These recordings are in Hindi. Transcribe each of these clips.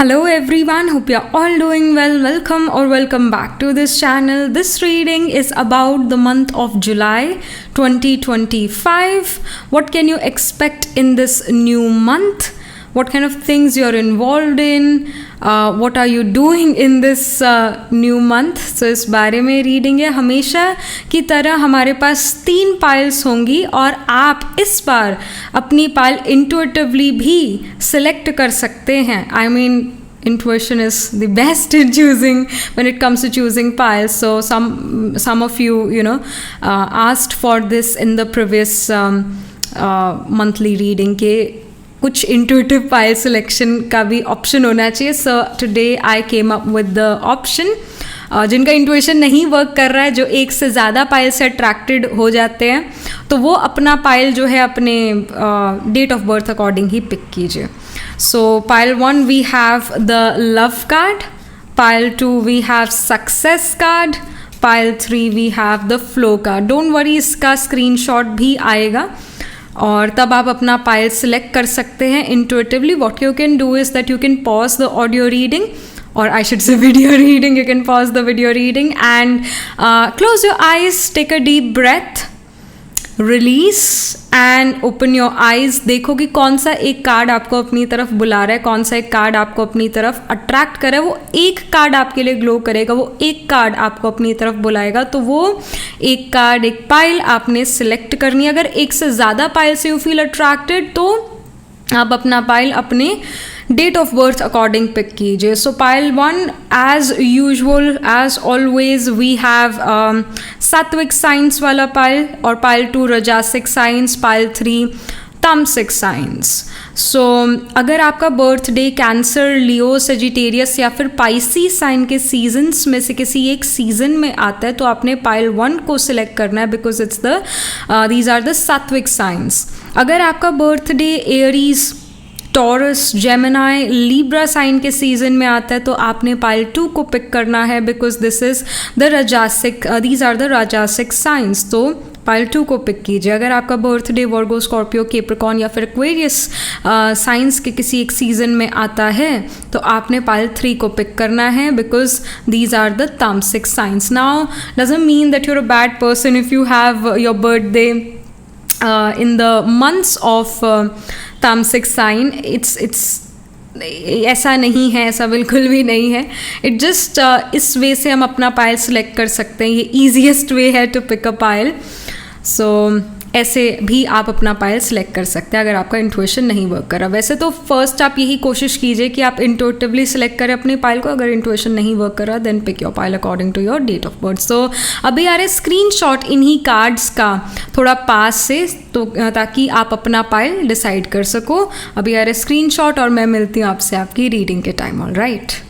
Hello everyone, hope you're all doing well. Welcome or welcome back to this channel. This reading is about the month of July 2025. What can you expect in this new month? What kind of things you're involved in? What are you doing in this new month? So इस बारे में रीडिंग है. हमेशा की तरह हमारे पास 3 पाइल्स होंगी और आप इस बार अपनी पाइल इंट्यूटिवली भी सिलेक्ट कर सकते हैं. I mean, intuition is the best in choosing when it comes to choosing piles. So some of you asked for this in the previous monthly reading के कुछ इंट्यूटिव पाइल सिलेक्शन का भी ऑप्शन होना चाहिए. So today I came up with the option. जिनका इंट्यूशन नहीं वर्क कर रहा है, जो एक से ज़्यादा पाइल से अट्रैक्टेड हो जाते हैं, तो वो अपना पाइल जो है अपने डेट ऑफ बर्थ अकॉर्डिंग ही पिक कीजिए. So pile 1 we have the love card, pile 2 we have success card, pile 3 we have the flow card. Don't worry, इसका स्क्रीनशॉट भी आएगा और तब आप अपना पाइल सिलेक्ट कर सकते हैं intuitively. What you can do is that you can pause the audio reading, or I should say video reading. You can pause the video reading and close your eyes, take a deep breath, release and open your eyes. देखो कि कौन सा एक कार्ड आपको अपनी तरफ बुला रहा है, कौन सा एक कार्ड आपको अपनी तरफ अट्रैक्ट कर रहा है. वो एक कार्ड आपके लिए ग्लो करेगा, वो एक कार्ड आपको अपनी तरफ बुलाएगा. तो वो एक कार्ड, एक पाइल आपने सिलेक्ट करनी है. अगर एक से ज़्यादा पाइल से यू फील अट्रैक्टेड तो आप अपना पाइल अपने date of birth according pick कीजिए. So pile 1 as usual as always we have सात्विक साइंस वाला पाइल, और पाइल 2 रजासिक साइंस, पाइल 3 तामसिक साइंस. सो अगर आपका बर्थडे कैंसर, लियो, सेजिटेरियस या फिर पाइसी साइन के सीजन्स में से किसी एक सीजन में आता है तो आपने पाइल 1 को सिलेक्ट करना है, because it's these are the sattvic science. अगर आपका birthday Aries, Taurus, Gemini, Libra sign के सीजन में आता है तो आपने पाइल 2 को पिक करना है, बिकॉज दिस इज द राजासिक, दीज आर द राजासिक साइंस. तो पाइल 2 को पिक कीजिए. अगर आपका बर्थडे वर्गो, स्कॉर्पियो, कैप्रिकॉर्न या फिर एक्वेरियस साइंस के किसी एक सीजन में आता है तो आपने पाइल 3 को पिक करना है, बिकॉज दीज आर द तामसिक science. Now doesn't mean that you're a bad person if you have your birthday in the months of तामसिक साइन. इट्स ऐसा नहीं है, ऐसा बिल्कुल भी नहीं है. इट जस्ट इस वे से हम अपना पाइल सिलेक्ट कर सकते हैं. ये ईजीएस्ट वे है टू पिक अ पाइल. सो ऐसे भी आप अपना पाइल सिलेक्ट कर सकते हैं अगर आपका इंट्यूशन नहीं वर्क कर रहा. वैसे तो फर्स्ट आप यही कोशिश कीजिए कि आप इंट्यूटिवली सिलेक्ट करें अपनी पाइल को. अगर इंट्यूशन नहीं वर्क कर रहा then pick your pile according to your date of birth. So अभी आ रहे स्क्रीनशॉट इन्हीं कार्ड्स का थोड़ा पास से, तो ताकि आप अपना पाइल डिसाइड कर सको. अभी आ रहे स्क्रीनशॉट और मैं मिलती हूँ आपसे आपकी रीडिंग के time. All right.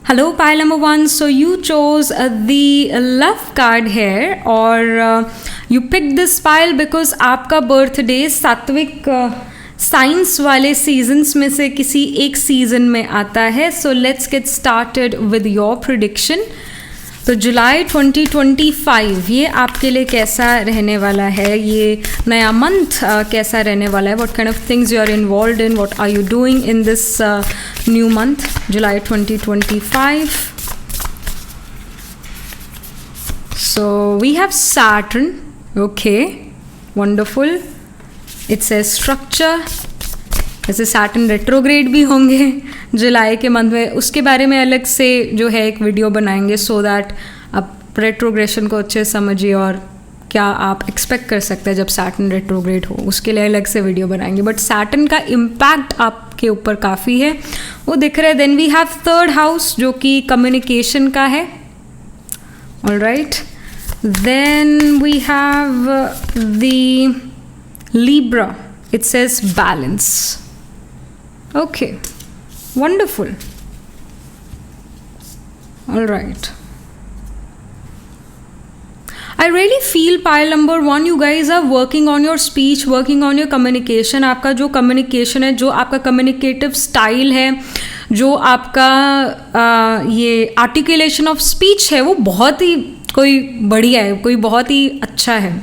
Hello pile number 1. So you chose the love card here, or you picked this pile because आपका बर्थडे सात्विक साइंस वाले सीजन्स में से किसी एक सीजन में आता है. So let's get started with your prediction. तो जुलाई 2025 ये आपके लिए कैसा रहने वाला है, ये नया मंथ कैसा रहने वाला है. What kind of things you are involved in, what are you doing in this new month July 2025. So we have Saturn. Okay, wonderful. It's a structure. ऐसे सैटर्न रेट्रोग्रेड भी होंगे जुलाई के मंथ में, उसके बारे में अलग से जो है एक वीडियो बनाएंगे, सो दैट आप रेट्रोग्रेशन को अच्छे समझिए और क्या आप एक्सपेक्ट कर सकते हैं जब सैटर्न रेट्रोग्रेड हो, उसके लिए अलग से वीडियो बनाएंगे. बट सैटर्न का इम्पैक्ट आपके ऊपर काफ़ी है, वो दिख रहा है. Then we have 3rd house जो कि कम्युनिकेशन का है. All right. Then we have the Libra. It says balance. Okay. Wonderful. All right. I really feel pile number 1 you guys are working on your speech, working on your communication. आपका जो communication है, जो आपका communicative style है, जो आपका ये articulation of speech है, वो बहुत ही कोई बढ़िया है, कोई बहुत ही अच्छा है.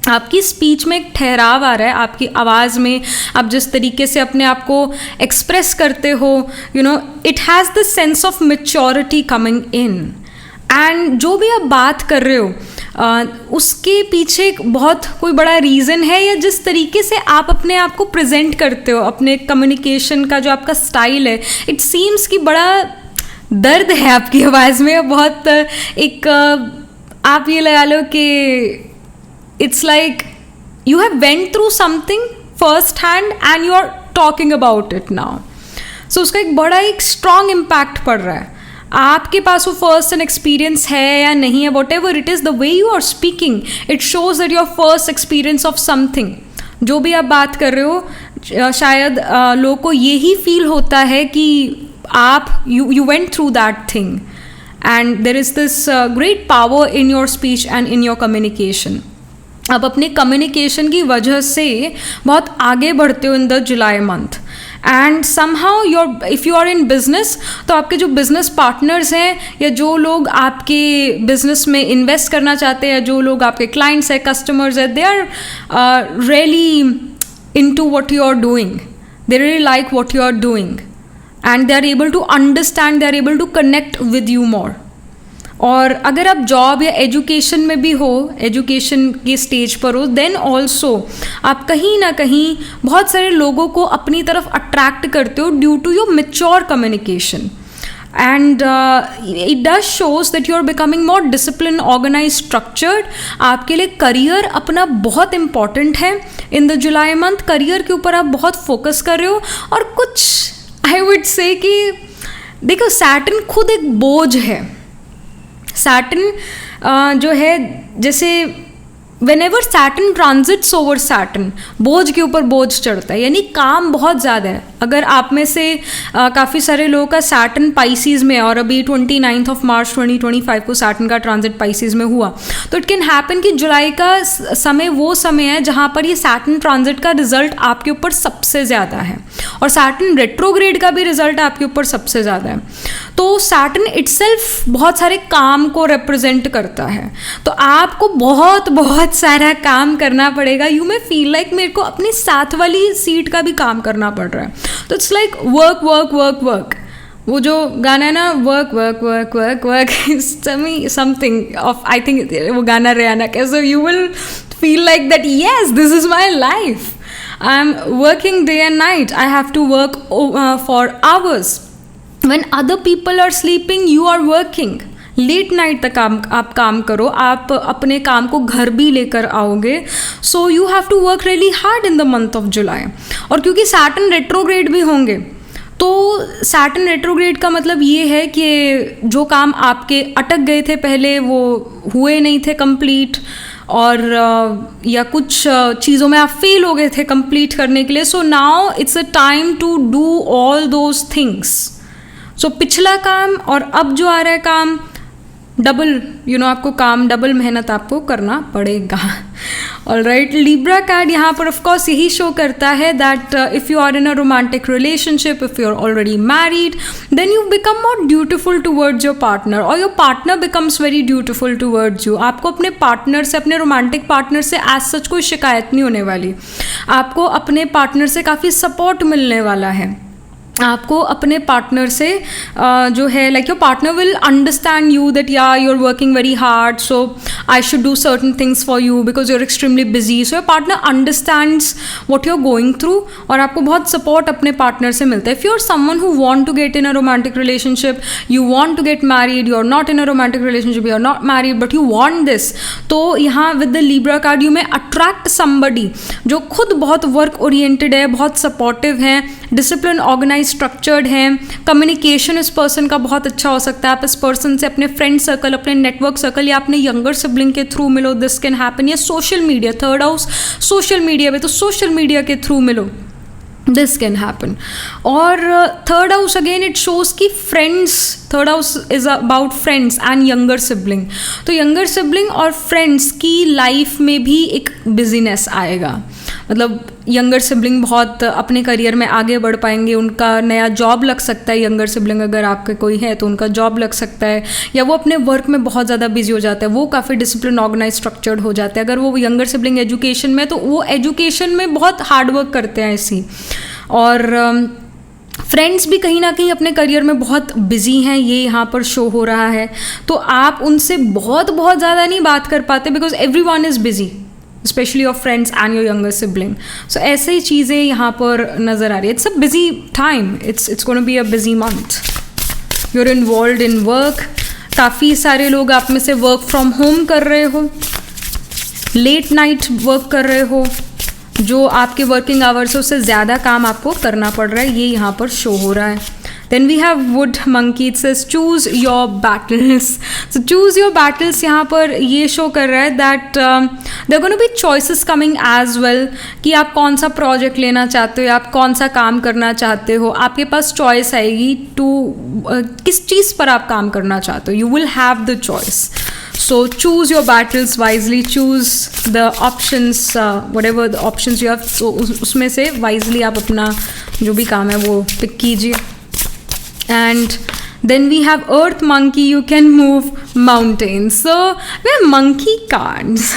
आपकी स्पीच में एक ठहराव आ रहा है, आपकी आवाज़ में, आप जिस तरीके से अपने आप को एक्सप्रेस करते हो, you know, it has the sense of maturity coming in. And जो भी आप बात कर रहे हो उसके पीछे बहुत कोई बड़ा रीज़न है, या जिस तरीके से आप अपने आप को प्रेजेंट करते हो, अपने कम्युनिकेशन का जो आपका स्टाइल है, इट सीम्स कि बड़ा दर्द है आपकी आवाज़ में. बहुत एक आप ये लगा लो कि it's like you have went through something first hand and you are talking about it now. So उसका एक बड़ा एक स्ट्रॉन्ग इम्पैक्ट पड़ रहा है. आपके पास वो फर्स्ट एंड एक्सपीरियंस है या नहीं है, whatever it is, the way you are speaking it shows that your first experience of something. जो भी आप बात कर रहे हो, शायद लोगों को यही फील होता है कि आप you went through that thing, and there is this great power in your speech and in your communication. आप अपने कम्युनिकेशन की वजह से बहुत आगे बढ़ते हो in the July month. And somehow if you are in business, तो आपके जो बिजनेस पार्टनर्स हैं, या जो लोग आपके बिजनेस में इन्वेस्ट करना चाहते हैं, जो लोग आपके क्लाइंट्स हैं, कस्टमर्स हैं, they are really into what you are doing. They really like what you are doing, and they are able to understand, they are able to connect with you more. और अगर आप जॉब या एजुकेशन में भी हो, एजुकेशन के स्टेज पर हो, देन ऑल्सो आप कहीं ना कहीं बहुत सारे लोगों को अपनी तरफ अट्रैक्ट करते हो due to your mature communication. And it does shows that you are becoming more discipline, organise, structured. आपके लिए करियर अपना बहुत इंपॉर्टेंट है in the July month. Career के ऊपर आप बहुत फोकस कर रहे हो. और कुछ आई वुड से कि देखो, सैटर्न खुद एक बोझ है. सैटर्न जो है, जैसे whenever Saturn transits over Saturn, बोझ के ऊपर बोझ चढ़ता है, यानी काम बहुत ज़्यादा है. अगर आप में से काफ़ी सारे लोगों का Saturn पाइसीज़ में, और अभी 29 मार्च 2025 को Saturn का ट्रांजिट पाइसीज़ में हुआ, तो इट कैन हैपन कि जुलाई का समय वो समय है जहाँ पर ये Saturn ट्रांजिट का रिजल्ट आपके ऊपर सबसे ज़्यादा है, और Saturn रेट्रोग्रेड का भी रिजल्ट आपके ऊपर सबसे ज़्यादा है. तो Saturn इटसेल्फ बहुत सारे काम को रिप्रेजेंट करता है. तो आपको बहुत बहुत सारा काम करना पड़ेगा. यू मे फील लाइक मेरे को अपनी साथ वाली सीट का भी काम करना पड़ रहा है. तो it's like work work work work. वो जो गाना है ना, work work work work work, something of, I think वो गाना रियाना का. So you will feel like that, yes, this is my life. I am working day and night. I have to work for hours. When other people are sleeping, you are working. Late night तक आप काम करो, आप अपने काम को घर भी लेकर आओगे. So you have to work really hard in the month of July. और क्योंकि सैटर्न रेट्रोग्रेड भी होंगे, तो सैटर्न रेट्रोग्रेड का मतलब ये है कि जो काम आपके अटक गए थे पहले, वो हुए नहीं थे कंप्लीट, और या कुछ चीज़ों में आप फेल हो गए थे कंप्लीट करने के लिए. So now it's a time to do all those things. So पिछला काम और अब जो आ रहा है काम, डबल आपको काम, डबल मेहनत आपको करना पड़ेगा. ऑलराइट, लिब्रा कार्ड यहाँ पर ऑफ कोर्स यही शो करता है that if you are in a romantic relationship, if you are already married, then you become more dutiful towards your partner, और your partner becomes very dutiful towards you. आपको अपने पार्टनर से, अपने रोमांटिक पार्टनर से एज सच कोई शिकायत नहीं होने वाली. आपको अपने पार्टनर से काफ़ी सपोर्ट मिलने वाला है. आपको अपने पार्टनर से जो है, like your partner will understand you that या you are working very hard, so I should do certain things for you because you are extremely busy. So your partner understands what you are going through, और आपको बहुत सपोर्ट अपने पार्टनर से मिलता है. If you are someone who want to get in a romantic relationship, you want to get married, you are not in a romantic relationship, you are not married but you want this, तो यहाँ with the Libra card you may attract somebody जो खुद बहुत वर्क ओरिएंटेड है, बहुत सपोर्टिव है, डिसिप्लिन, ऑर्गेनाइज, स्ट्रक्चर्ड हैं. कम्युनिकेशन इस पर्सन का बहुत अच्छा हो सकता है. आप इस पर्सन से अपने फ्रेंड सर्कल, अपने नेटवर्क सर्कल, या अपने यंगर सिबलिंग के थ्रू मिलो, दिस कैन हैपन. या social media, third house social media में, तो सोशल मीडिया के थ्रू मिलो. This can happen. और third house again it shows कि friends, third house is about friends and younger sibling. तो यंगर सिबलिंग और फ्रेंड्स की लाइफ में भी एक बिजीनेस आएगा. मतलब यंगर सिबलिंग बहुत अपने करियर में आगे बढ़ पाएंगे, उनका नया जॉब लग सकता है. यंगर सिबलिंग अगर आपके कोई है तो उनका जॉब लग सकता है, या वो अपने वर्क में बहुत ज़्यादा बिजी हो जाता है, वो काफ़ी डिसिप्लिन ऑर्गेनाइज स्ट्रक्चर्ड हो जाते हैं. अगर वो यंगर सिबलिंग एजुकेशन में, तो वो एजुकेशन में बहुत हार्ड वर्क करते हैं ऐसी. और फ्रेंड्स भी कहीं ना कहीं अपने करियर में बहुत बिजी हैं, ये यहाँ पर शो हो रहा है. तो आप उनसे बहुत ज़्यादा नहीं बात कर पाते, because everyone is busy, specially your friends and your younger sibling. So ऐसे ही चीज़ें यहाँ पर नज़र आ रही है. It's a busy time, it's gonna be a busy month. You are involved in work. काफ़ी सारे लोग आप में से वर्क फ्रॉम होम कर रहे हो, लेट नाइट वर्क कर रहे हो, जो आपके वर्किंग आवर्स है उससे ज़्यादा काम आपको करना पड़ रहा है, ये यहाँ पर शो हो रहा है. Then we have wood monkey, it says choose your battles. So choose your battles यहाँ पर ये शो कर रहा है that there gonna be choices coming as well, कि आप कौन सा प्रोजेक्ट लेना चाहते हो या आप कौन सा काम करना चाहते हो. आपके पास चॉइस आएगी टू किस चीज़ पर आप काम करना चाहते हो. You will have the choice. So choose your battles wisely, choose the options, whatever the options you have. So उसमें से wisely आप अपना जो भी काम है वो पिक कीजिए. And then we have earth monkey, you can move mountains. So we have monkey cards.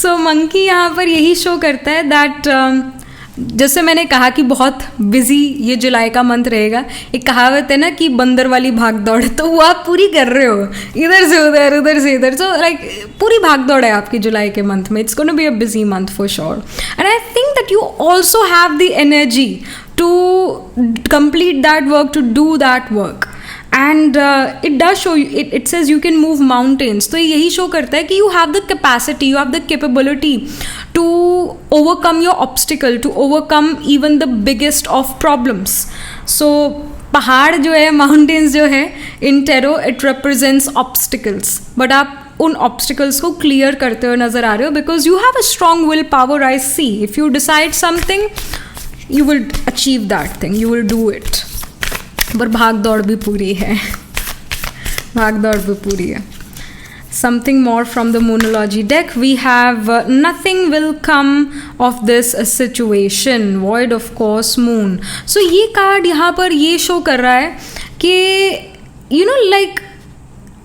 So monkey यहाँ पर यही शो करता है that जैसे मैंने कहा कि बहुत बिजी ये जुलाई का मंथ रहेगा. एक कहावत है ना कि बंदर वाली भाग दौड़, तो वो आप पूरी कर रहे हो, इधर से उधर, उधर से इधर. सो लाइक पूरी भाग दौड़ है आपकी जुलाई के मंथ में. It's gonna be a busy month for sure. And I think that you also have the energy to complete that work, to do that work. And it does show, it says you can move mountains. तो यही शो करता है कि you have the capacity, you have the capability to overcome your obstacle, to overcome even the biggest of problems. So पहाड़ जो है, माउंटेन्स जो है, in tarot it represents obstacles, but आप उन ऑब्स्टिकल्स को क्लियर करते हुए नजर आ रहे हो, because you have a strong will power. I see if you decide something you will achieve that thing, you will do it. पर भाग दौड़ भी पूरी है, भाग दौड़ भी पूरी है. Something more from the Moonology deck. We have nothing will come of this situation. Void of course moon. So ये कार्ड यहाँ पर ये शो कर रहा है कि you know like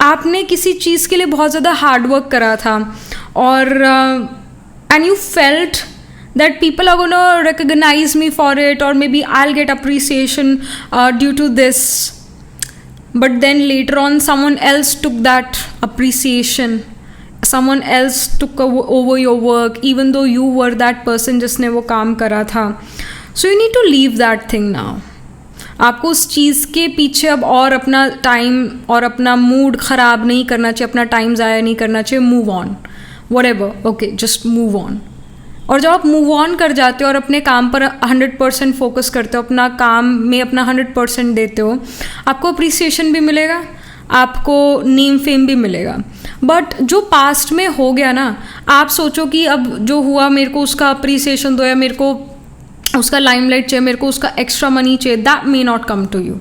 आपने किसी चीज़ के लिए बहुत ज़्यादा हार्ड वर्क करा था, और and you felt that people are going to recognize me for it, or maybe I'll get appreciation due to this. But then later on someone else took that appreciation, someone else took over your work, even though you were that person जिसने वो काम करा था. So you need to leave that thing now. आपको उस चीज़ के पीछे अब और अपना टाइम और अपना मूड ख़राब नहीं करना चाहिए, अपना टाइम ज़ाया नहीं करना चाहिए. Move on, whatever, okay, just move on. और जब आप मूव ऑन कर जाते हो और अपने काम पर 100% फोकस करते हो, अपना काम में अपना 100% देते हो, आपको अप्रिसिएशन भी मिलेगा, आपको नेम फेम भी मिलेगा. बट जो पास्ट में हो गया ना, आप सोचो कि अब जो हुआ मेरे को उसका अप्रिसिएशन दो, या मेरे को उसका लाइमलाइट चाहिए, मेरे को उसका एक्स्ट्रा मनी चाहिए. That may not come to you,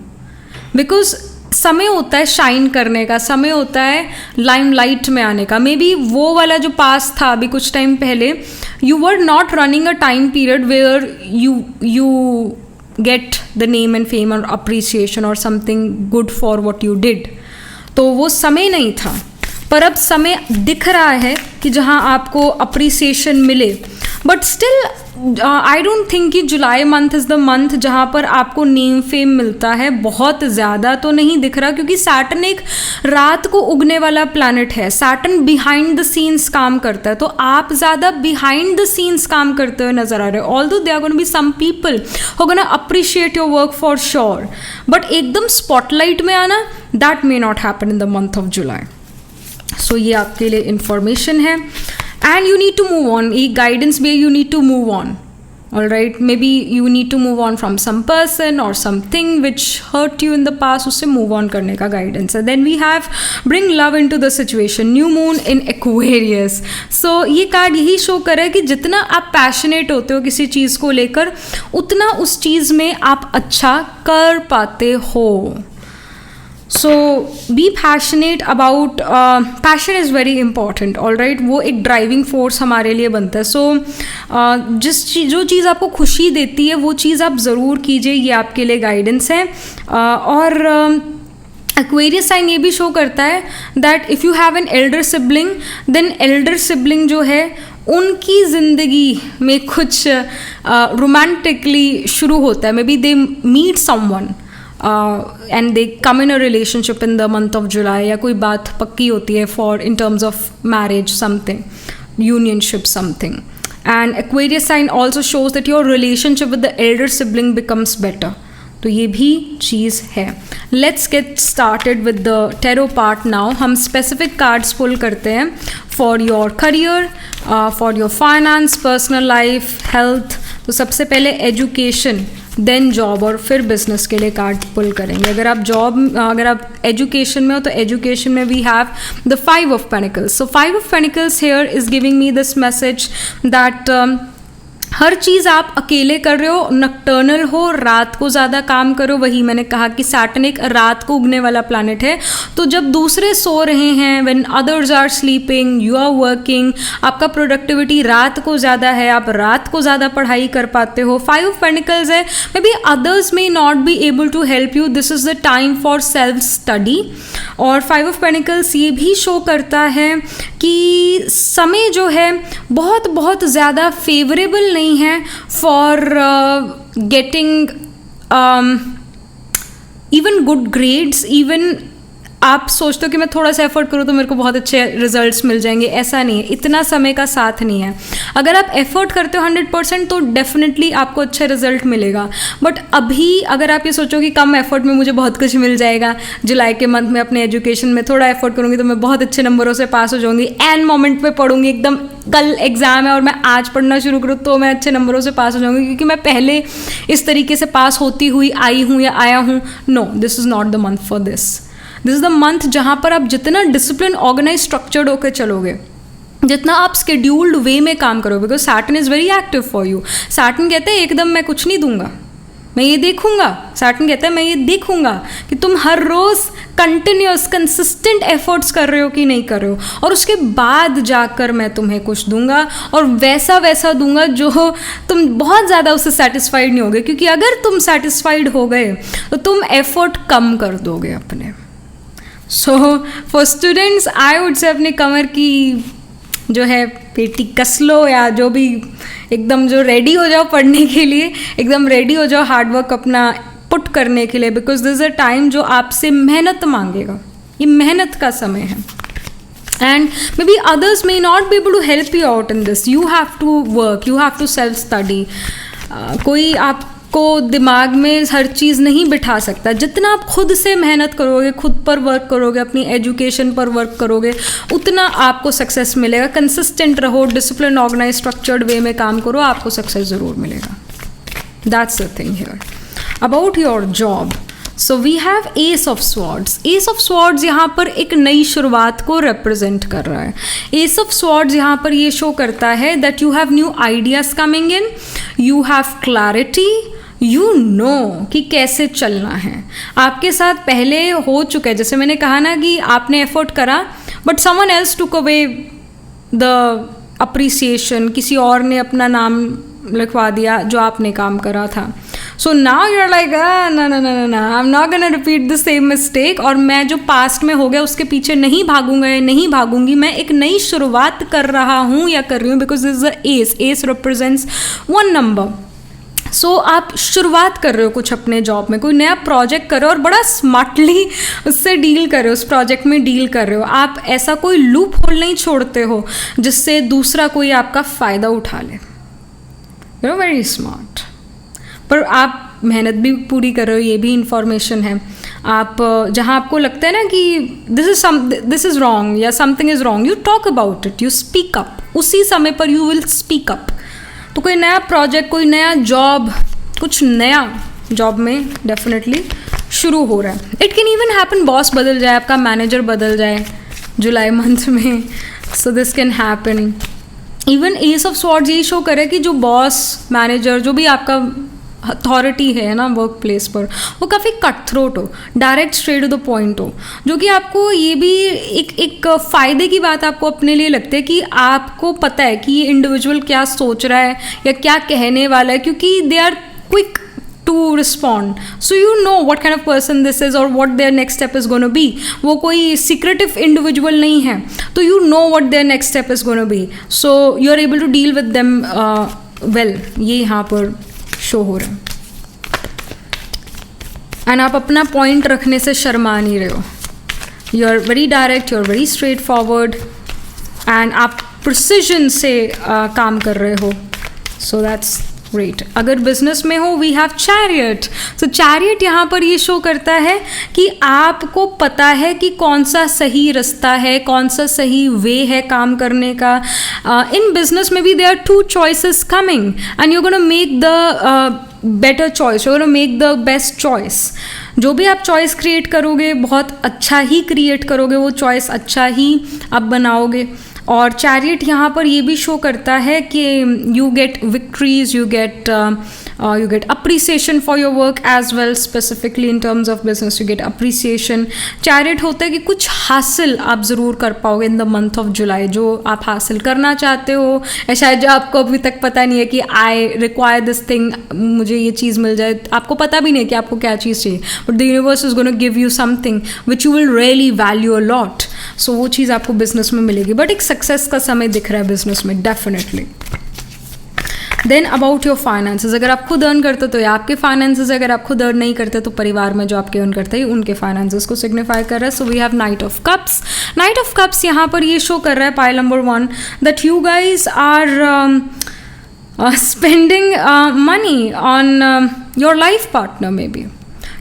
because समय होता है शाइन करने का, समय होता है लाइमलाइट में आने का. मे बी वो वाला जो पास था अभी कुछ टाइम पहले, you were not running a time period where you get the name and fame और अप्रिसिएशन और something good for what you did. तो वो समय नहीं था, पर अब समय दिख रहा है कि जहाँ आपको अप्रिसिएशन मिले. But still I don't think कि जुलाई मंथ इज़ द मंथ जहाँ पर आपको नेम फेम मिलता है. बहुत ज़्यादा तो नहीं दिख रहा, क्योंकि सैटर्न एक रात को उगने वाला प्लैनेट है. सैटर्न बिहाइंड द सीन्स काम करता है, तो आप ज़्यादा बिहाइंड द सीन्स काम करते हुए नजर आ रहे हो. Although there are gonna be some people who gonna appreciate your work for sure, but एकदम स्पॉटलाइट में आना, that may not happen in the month of July. So ये आपके लिए इंफॉर्मेशन है. And you need to move on, एक गाइडेंस भी है, you need to move on. all right, maybe you need to move on from some person or something which hurt you in the past, उससे move on करने का guidance है. Then we have bring love into the situation, new moon in Aquarius. So ये कार्ड यही शो कर रहा है कि जितना आप पैशनेट होते हो किसी चीज़ को लेकर उतना उस चीज़ में आप अच्छा कर पाते हो. So be passionate about, passion is very important, all right. वो एक ड्राइविंग फोर्स हमारे लिए बनता है. सो जो चीज़ आपको खुशी देती है वो चीज़ आप ज़रूर कीजिए, ये आपके लिए गाइडेंस है. और एक्वेरियस साइन ये भी शो करता है that if you have an elder sibling, then elder sibling जो है उनकी ज़िंदगी में कुछ रोमांटिकली शुरू होता है. Maybe they meet someone and they come in a relationship in the month of July, या कोई बात पक्की होती है for in terms of marriage something, unionship something. And Aquarius sign also shows that your relationship with the elder sibling becomes better. तो ये भी चीज़ है. Let's get started with the tarot part now. हम स्पेसिफिक कार्ड्स पुल करते हैं for your career, for your finance, personal life, health. तो सबसे पहले एजुकेशन, देन जॉब, और फिर बिजनेस के लिए कार्ड पुल करेंगे. अगर आप एजुकेशन में हो तो एजुकेशन में we have the 5 of Pentacles. So 5 of Pentacles here is giving me this message that हर चीज़ आप अकेले कर रहे हो, नक्टर्नल हो, रात को ज़्यादा काम करो. वही मैंने कहा कि सैटर्न एक रात को उगने वाला प्लैनेट है. तो जब दूसरे सो रहे हैं, when others are sleeping, you are working, आपका प्रोडक्टिविटी रात को ज़्यादा है, आप रात को ज़्यादा पढ़ाई कर पाते हो. 5 of Pentacles है, maybe others may not be able to help you, this is the time for self study. और 5 of Pentacles ये भी शो करता है कि समय जो है बहुत बहुत ज़्यादा फेवरेबल नहीं है for getting even good grades. Even आप सोचते हो कि मैं थोड़ा सा एफर्ट करूँ तो मेरे को बहुत अच्छे रिजल्ट्स मिल जाएंगे, ऐसा नहीं है. इतना समय का साथ नहीं है. अगर आप एफर्ट करते हो 100% तो डेफिनेटली आपको अच्छा रिजल्ट मिलेगा. बट अभी अगर आप ये सोचो कि कम एफर्ट में मुझे बहुत कुछ मिल जाएगा, जुलाई के मंथ में अपने एजुकेशन में थोड़ा एफर्ट करूँगी तो मैं बहुत अच्छे नंबरों से पास हो जाऊँगी, एंड मोमेंट पे पढ़ूंगी, एकदम कल एग्ज़ाम है और मैं आज पढ़ना शुरू करूँ तो मैं अच्छे नंबरों से पास हो जाऊँगी क्योंकि मैं पहले इस तरीके से पास होती हुई आई हूँ या आया हूँ. No, this is not the month for this. This is the month जहाँ पर आप जितना डिसिप्लिन, ऑर्गेनाइज, स्ट्रक्चर्ड होकर चलोगे, जितना आप स्केड्यूल्ड वे में काम करोगे, because Saturn is very active for you. Saturn कहते हैं एकदम मैं कुछ नहीं दूंगा, मैं ये देखूंगा. सैटर्न कहता है मैं ये देखूंगा कि तुम हर रोज़ कंटिन्यूस कंसिस्टेंट एफर्ट्स कर रहे हो कि नहीं कर रहे हो, और उसके बाद जाकर मैं तुम्हें कुछ दूंगा, और वैसा दूंगा जो तुम बहुत ज़्यादा उससे सेटिस्फाइड नहीं होगे. क्योंकि अगर तुम सेटिस्फाइड हो गए तो तुम एफर्ट कम कर दोगे अपने. So for students I would say अपनी कमर की जो है पेटी कस लो, या जो भी एकदम जो रेडी हो जाओ पढ़ने के लिए, एकदम रेडी हो जाओ हार्डवर्क अपना पुट करने के लिए, because this is a time जो आपसे मेहनत मांगेगा. ये मेहनत का समय है. And maybe others may not be able to help you out in this. You have to work, you have to self study. कोई आप को दिमाग में हर चीज़ नहीं बिठा सकता. जितना आप खुद से मेहनत करोगे, खुद पर वर्क करोगे, अपनी एजुकेशन पर वर्क करोगे, उतना आपको सक्सेस मिलेगा. कंसिस्टेंट रहो, डिसिप्लिन, ऑर्गेनाइज, स्ट्रक्चर्ड वे में काम करो, आपको सक्सेस ज़रूर मिलेगा. That's the thing here. About your job, so we have ace of swords. Ace of swords यहाँ पर एक नई शुरुआत को रिप्रेजेंट कर रहा है. एस ऑफ स्वॉर्ड्स यहाँ पर ये शो करता है that you have new ideas coming in, you have clarity, you know कि कैसे चलना है. आपके साथ पहले हो चुका है, जैसे मैंने कहा ना कि आपने एफर्ट करा but someone else took away the appreciation, किसी और ने अपना नाम लिखवा दिया जो आपने काम करा था. So now you are like ना, I am not gonna repeat the same mistake, और मैं जो पास्ट में हो गया उसके पीछे नहीं भागूंगा या नहीं भागूंगी, मैं एक नई शुरुआत कर रहा हूँ या कर रही हूँ. Because this is the ace. Ace represents 1 number. So आप शुरुआत कर रहे हो कुछ अपने जॉब में, कोई नया प्रोजेक्ट कर रहे हो और बड़ा स्मार्टली उससे डील कर रहे हो, उस प्रोजेक्ट में डील कर रहे हो. आप ऐसा कोई लूप होल नहीं छोड़ते हो जिससे दूसरा कोई आपका फ़ायदा उठा ले. You know, very smart. पर आप मेहनत भी पूरी कर रहे हो, ये भी इंफॉर्मेशन है. आप जहाँ आपको लगता है ना कि दिस इज़ रॉन्ग या something is wrong, you talk about it, you speak up. उसी समय पर यू विल स्पीक अप. तो कोई नया प्रोजेक्ट, कोई नया जॉब, कुछ नया जॉब में डेफिनेटली शुरू हो रहा है. It can even happen boss बदल जाए, आपका मैनेजर बदल जाए जुलाई मंथ में. सो this can happen. Even S of swords ये शो करे कि जो बॉस, मैनेजर, जो भी आपका अथॉरिटी है ना वर्क प्लेस पर, वो काफ़ी कट थ्रोट हो, direct straight to the point हो, जो कि आपको ये भी एक फ़ायदे की बात आपको अपने लिए लगती है कि आपको पता है कि ये इंडिविजुअल क्या सोच रहा है या क्या कहने वाला है, क्योंकि they are quick to respond, so you know what kind of person this is or what their next step is going to be. वो कोई secretive individual नहीं है, तो you know what their next step is going to be, so you are able to deal with them well. ये यहाँ पर शो हो रहा है. एंड आप अपना पॉइंट रखने से शर्मा नहीं रहे हो. You are very direct, you are very straightforward, and आप प्रिसीजन से काम कर रहे हो. So that's great. अगर बिजनेस में हो, we have chariot. So chariot यहाँ पर ये शो करता है कि आपको पता है कि कौन सा सही रास्ता है, कौन सा सही वे है काम करने का. इन बिजनेस में भी there are 2 choices coming and you gonna make the better choice, you gonna make the best choice. जो भी आप चॉइस क्रिएट करोगे, बहुत अच्छा ही क्रिएट करोगे, वो चॉइस अच्छा ही आप बनाओगे. और चैरियट यहाँ पर ये भी शो करता है कि you get victories, you get appreciation for your work as well. Specifically in terms of business you get appreciation. Chariot होता है कि कुछ हासिल आप ज़रूर कर पाओगे in the month of July, जो आप हासिल करना चाहते हो, या शायद जो आपको अभी तक पता नहीं है कि आई रिक्वायर दिस थिंग, मुझे ये चीज़ मिल जाए. आपको पता भी नहीं है कि आपको क्या चीज़ चाहिए, but the universe is gonna give you something which you will really value a lot. So वो चीज़ आपको बिजनेस में मिलेगी. बट एक सक्सेस का समय दिख रहा है बिजनेस में definitely. Then about your finances, अगर आप खुद अर्न करते तो ये आपके फाइनेंसेस, अगर आप खुद अर्न नहीं करते तो परिवार में जो आपके अर्न करते हैं उनके फाइनेंसेस को सिग्निफाई कर रहा है. So we have knight of cups. Knight of cups यहाँ पर ये शो कर रहा है, pile number 1, that you guys are spending money on your life partner. Maybe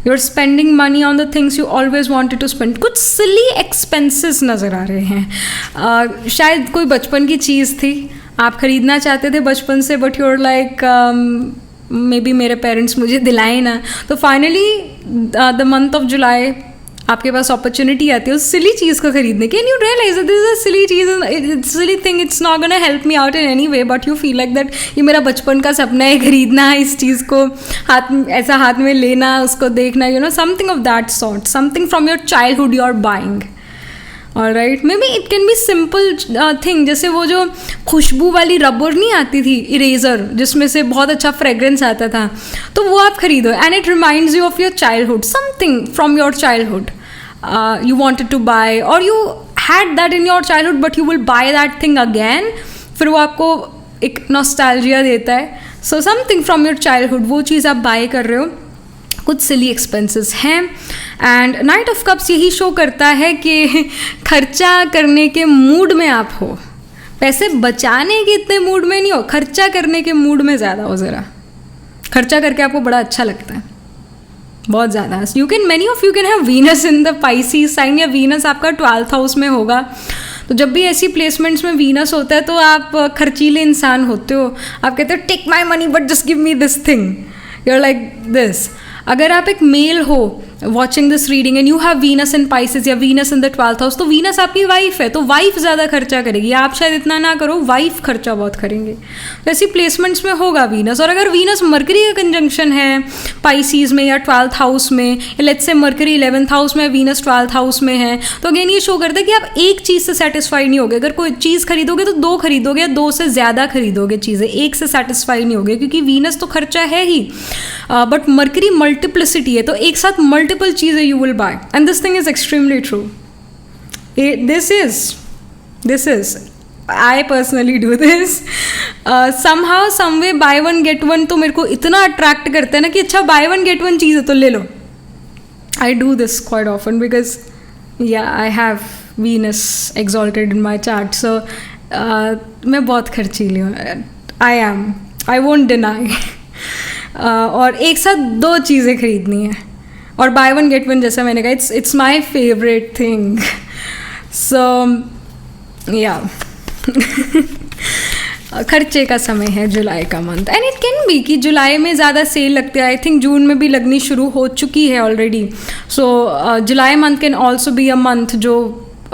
you're spending money on the things you always wanted to spend. कुछ silly expenses नज़र आ रहे हैं. शायद कोई बचपन की चीज़ थी, आप खरीदना चाहते थे बचपन से, but you're like may be मेरे पेरेंट्स मुझे दिलाए ना. तो फाइनली द मंथ ऑफ जुलाई आपके पास अपॉर्चुनिटी आती है उस सिली चीज़ को खरीदने की, and you realise this is a silly चीज़, it's silly thing, it's not gonna help me out in any way, but you feel like that ये मेरा बचपन का सपना है खरीदना, इस चीज़ को ऐसा हाथ में लेना, उसको देखना, you know, something of that sort, something from your childhood you are buying. Alright, maybe it can be simple thing, जैसे वो जो खुशबू वाली रबर नहीं आती थी, इरेजर, जिसमें से बहुत अच्छा फ्रेग्रेंस आता था, तो वो आप खरीदो and it reminds you of your childhood, something from your childhood you wanted to buy or you had that in your childhood but you will buy that thing again. फिर वो आपको एक नॉस्टैल्जिया देता है. So something from your childhood, वो चीज़ आप बाय कर रहे हो. कुछ सिली एक्सपेंसेस हैं. एंड नाइट ऑफ कप्स यही शो करता है कि खर्चा करने के मूड में आप हो, पैसे बचाने के इतने मूड में नहीं हो, खर्चा करने के मूड में ज़्यादा हो. ज़रा खर्चा करके आपको बड़ा अच्छा लगता है, बहुत ज़्यादा. You can, many of you can have Venus in the Pisces sign, या वीनस आपका 12th हाउस में होगा. तो जब भी ऐसी प्लेसमेंट्स में वीनस होता है तो आप खर्चीले इंसान होते हो. आप कहते हो take my money but just give me this thing, you are like this. अगर आप एक मेल हो watching this reading and you have Venus in Pisces या Venus in the 12th house, तो वीनस आपकी वाइफ है, तो वाइफ ज़्यादा खर्चा करेगी. आप शायद इतना ना करो, वाइफ खर्चा बहुत करेंगे. तो ऐसी प्लेसमेंट्स में होगा वीनस. और अगर वीनस मरकरी का कंजंक्शन है पाइसीज में या 12th हाउस में, या let's say mercury 11th house में, वीनस 12th हाउस में है, तो अगेन ये शो करता है कि आप एक चीज़ से सेटिस्फाई नहीं होगे. अगर कोई चीज़ खरीदोगे तो 2 खरीदोगे या 2 से ज़्यादा खरीदोगे चीज़ें, एक से सेटिस्फाई नहीं होगे, क्योंकि वीनस तो खर्चा है ही, बट मरकरी मल्टीप्लिसिटी है, तो एक साथ मल्टीपल चीज़ें you will bye. And this thing is extremely true. This is I personally do this. Somehow, some way, buy one get one तो मेरे को इतना अट्रैक्ट करता है ना कि अच्छा buy one get one चीज़ है तो ले लो. I do this quite often because I have Venus exalted in my chart. So मैं बहुत खर्चीली हूँ. I won't deny. और एक साथ 2 चीज़ें खरीदनी है और buy one get one, जैसा मैंने कहा, it's my favorite thing. So yeah. खर्चे का समय है जुलाई का month. And it can B कि जुलाई में ज़्यादा सेल लगते हैं. आई थिंक जून में भी लगनी शुरू हो चुकी है already. So July month can also be a month जो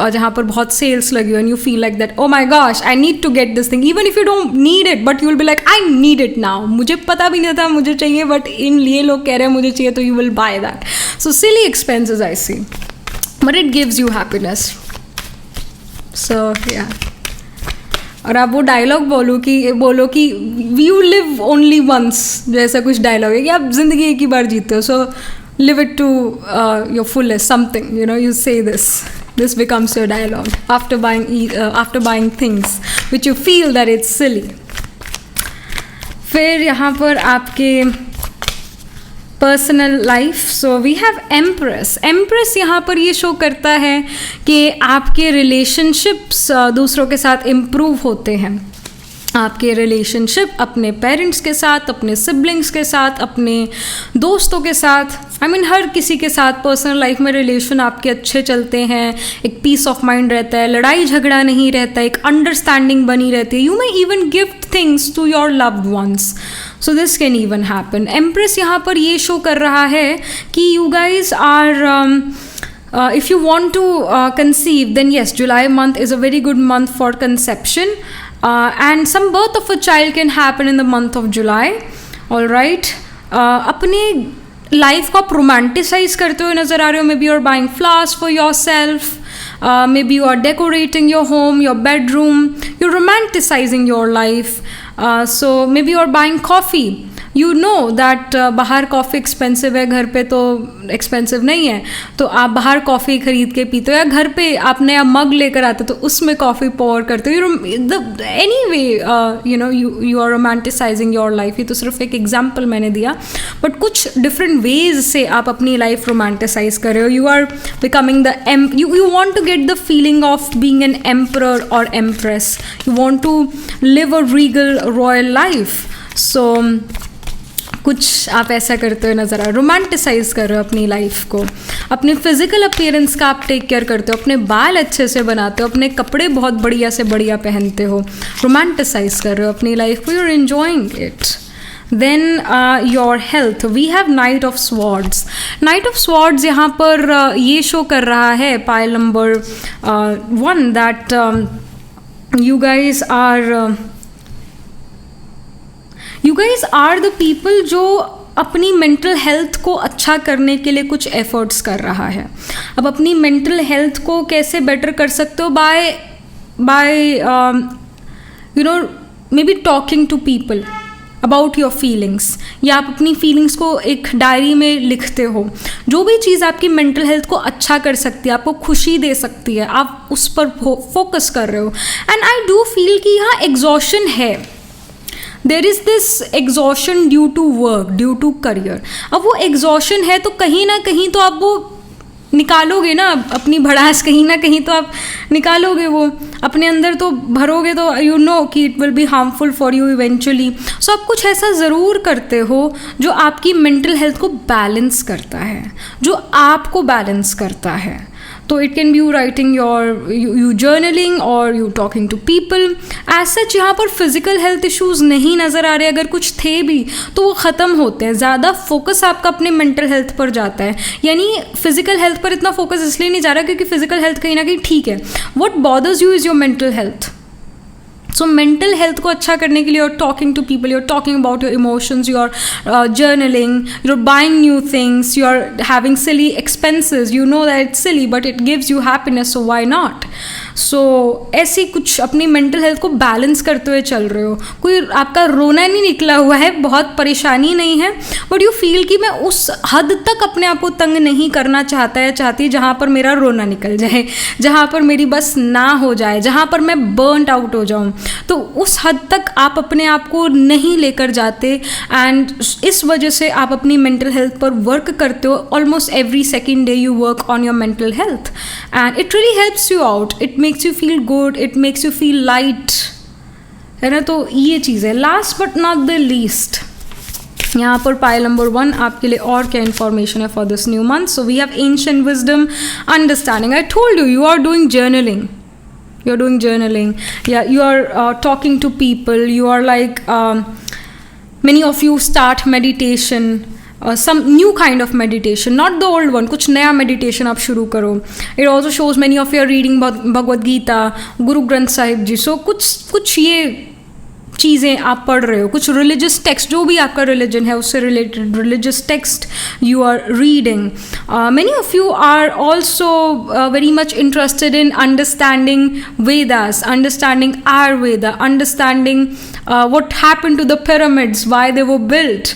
जहाँ पर बहुत सेल्स लगी हो and you feel like that, oh my gosh I need to get this thing, even if you don't need it but you will be like I need it now. मुझे पता भी नहीं था मुझे चाहिए, बट इन लिए लोग कह रहे हैं मुझे चाहिए, तो you will buy that. So silly expenses I see, but it gives you happiness. So या, और आप वो डायलॉग बोलो कि यू लिव ओनली वंस, जैसा कुछ डायलॉग है कि आप जिंदगी एक ही बार जीते हो. So live it to your fullest, something, you know, you say this becomes your dialogue after buying things which you feel that it's silly. फिर यहाँ पर आपके personal life. So we have empress यहाँ पर ये शो करता है कि आपके रिलेशनशिप्स दूसरों के साथ इम्प्रूव होते हैं. आपके रिलेशनशिप अपने पेरेंट्स के साथ, अपने सिबलिंग्स के साथ, अपने दोस्तों के साथ, आई मीन हर किसी के साथ पर्सनल लाइफ में रिलेशन आपके अच्छे चलते हैं. एक पीस ऑफ माइंड रहता है, लड़ाई झगड़ा नहीं रहता, एक अंडरस्टैंडिंग बनी रहती है. You may even gift things to your loved ones. So this can even happen. Empress यहाँ पर ये शो कर रहा है कि you guys are if you want to conceive, then yes, July month is a very good month for conception. And some birth of a child can happen in the month of July. All right. अपने लाइफ को आप रोमांटिसाइज करते हुए नज़र आ रहे हो. Maybe you are buying flowers for yourself, maybe you are decorating your home, your bedroom, you are romanticising your life. So maybe you are buying coffee. You know that बाहर कॉफ़ी एक्सपेंसिव है, घर पे तो एक्सपेंसिव नहीं है, तो आप बाहर कॉफ़ी खरीद के पीते हो, या घर पे आप नया मग लेकर आते हो तो उसमें कॉफ़ी पोर करते हो. Anyway you know you are romanticising your life. ये तो सिर्फ एक एग्जाम्पल मैंने दिया, बट कुछ डिफरेंट वेज से आप अपनी लाइफ रोमांटिसाइज कर रहे हो. You are becoming you want to get the feeling of being an emperor or empress. You want to live a regal royal life. So कुछ आप ऐसा करते हुए नज़र आ रहे हो, रोमांटिसाइज कर रहे हो अपनी लाइफ को. अपने फिजिकल अपीयरेंस का आप टेक केयर करते हो, अपने बाल अच्छे से बनाते हो, अपने कपड़े बहुत बढ़िया से बढ़िया पहनते हो, रोमांटिसाइज कर रहे हो अपनी लाइफ को, you are enjoying it. Then your health, we have Knight of Swords. Knight of Swords यहाँ पर ये शो कर रहा है, pile number 1, that you guys are the people जो अपनी मेंटल हेल्थ को अच्छा करने के लिए कुछ एफर्ट्स कर रहा है. अब अपनी मेंटल हेल्थ को कैसे बेटर कर सकते हो? By you know maybe talking to people about your feelings, या आप अपनी फीलिंग्स को एक डायरी में लिखते हो. जो भी चीज़ आपकी मेंटल हेल्थ को अच्छा कर सकती है, आपको खुशी दे सकती है, आप उस पर फोकस कर रहे हो. एंड आई डू फील कि यहाँ एग्जॉशन है. There is this exhaustion due to work, due to career. अब वो एग्जॉशन है तो कहीं ना कहीं तो आप वो निकालोगे ना, अपनी भड़ास कहीं ना कहीं तो आप निकालोगे, वो अपने अंदर तो भरोगे, तो यू नो कि it will be harmful for you eventually. So आप कुछ ऐसा ज़रूर करते हो जो आपकी मेंटल हेल्थ को बैलेंस करता है, जो आपको बैलेंस करता है. तो it can be you writing you journaling और you talking to people. As such यहाँ पर फिजिकल हेल्थ इश्यूज़ नहीं नज़र आ रहे. अगर कुछ थे भी तो वो ख़त्म होते हैं. ज़्यादा फोकस आपका अपने मेंटल हेल्थ पर जाता है. यानी फिजिकल हेल्थ पर इतना फोकस इसलिए नहीं जा रहा क्योंकि फिजिकल हेल्थ कहीं ना कहीं ठीक है. What bothers you is your mental health. So mental health को अच्छा करने के लिए you're talking to people, you're talking about your emotions, you're journaling, you're buying new things, you're having silly expenses. You know that it's silly but it gives you happiness, so why not? सो ऐसी कुछ अपनी मेंटल हेल्थ को बैलेंस करते हुए चल रहे हो. कोई आपका रोना नहीं निकला हुआ है, बहुत परेशानी नहीं है, बट यू फील कि मैं उस हद तक अपने आप को तंग नहीं करना चाहता या चाहती जहाँ पर मेरा रोना निकल जाए, जहाँ पर मेरी बस ना हो जाए, जहाँ पर मैं बर्नड आउट हो जाऊँ. तो उस हद तक आप अपने आप को नहीं लेकर जाते. एंड इस वजह से आप अपनी मेंटल हेल्थ पर वर्क करते हो. Almost every second day you work on your mental health and it really helps you out. It makes you feel good, it makes you feel light, है ना. तो ये चीज़ है. Last but not the least, यहाँ पर पाइल नंबर 1 आपके लिए और क्या इन्फॉर्मेशन है for this new month. So we have ancient wisdom, understanding. I told you, you are doing journaling. you're doing journaling, yeah, you are talking to people, you are like many of you start meditation, some new kind of meditation, not the old one, कुछ नया meditation आप शुरू करो. It also shows many of you are reading Bhagavad Gita, Guru Granth Sahib जी. सो कुछ ये चीज़ें आप पढ़ रहे हो, कुछ रिलीजियस टेक्स्ट, जो भी आपका रिलीजन है उससे related religious text you are reading. Many of you are also very much interested in understanding Vedas, understanding Ayurveda, understanding what happened to the pyramids, why they were built,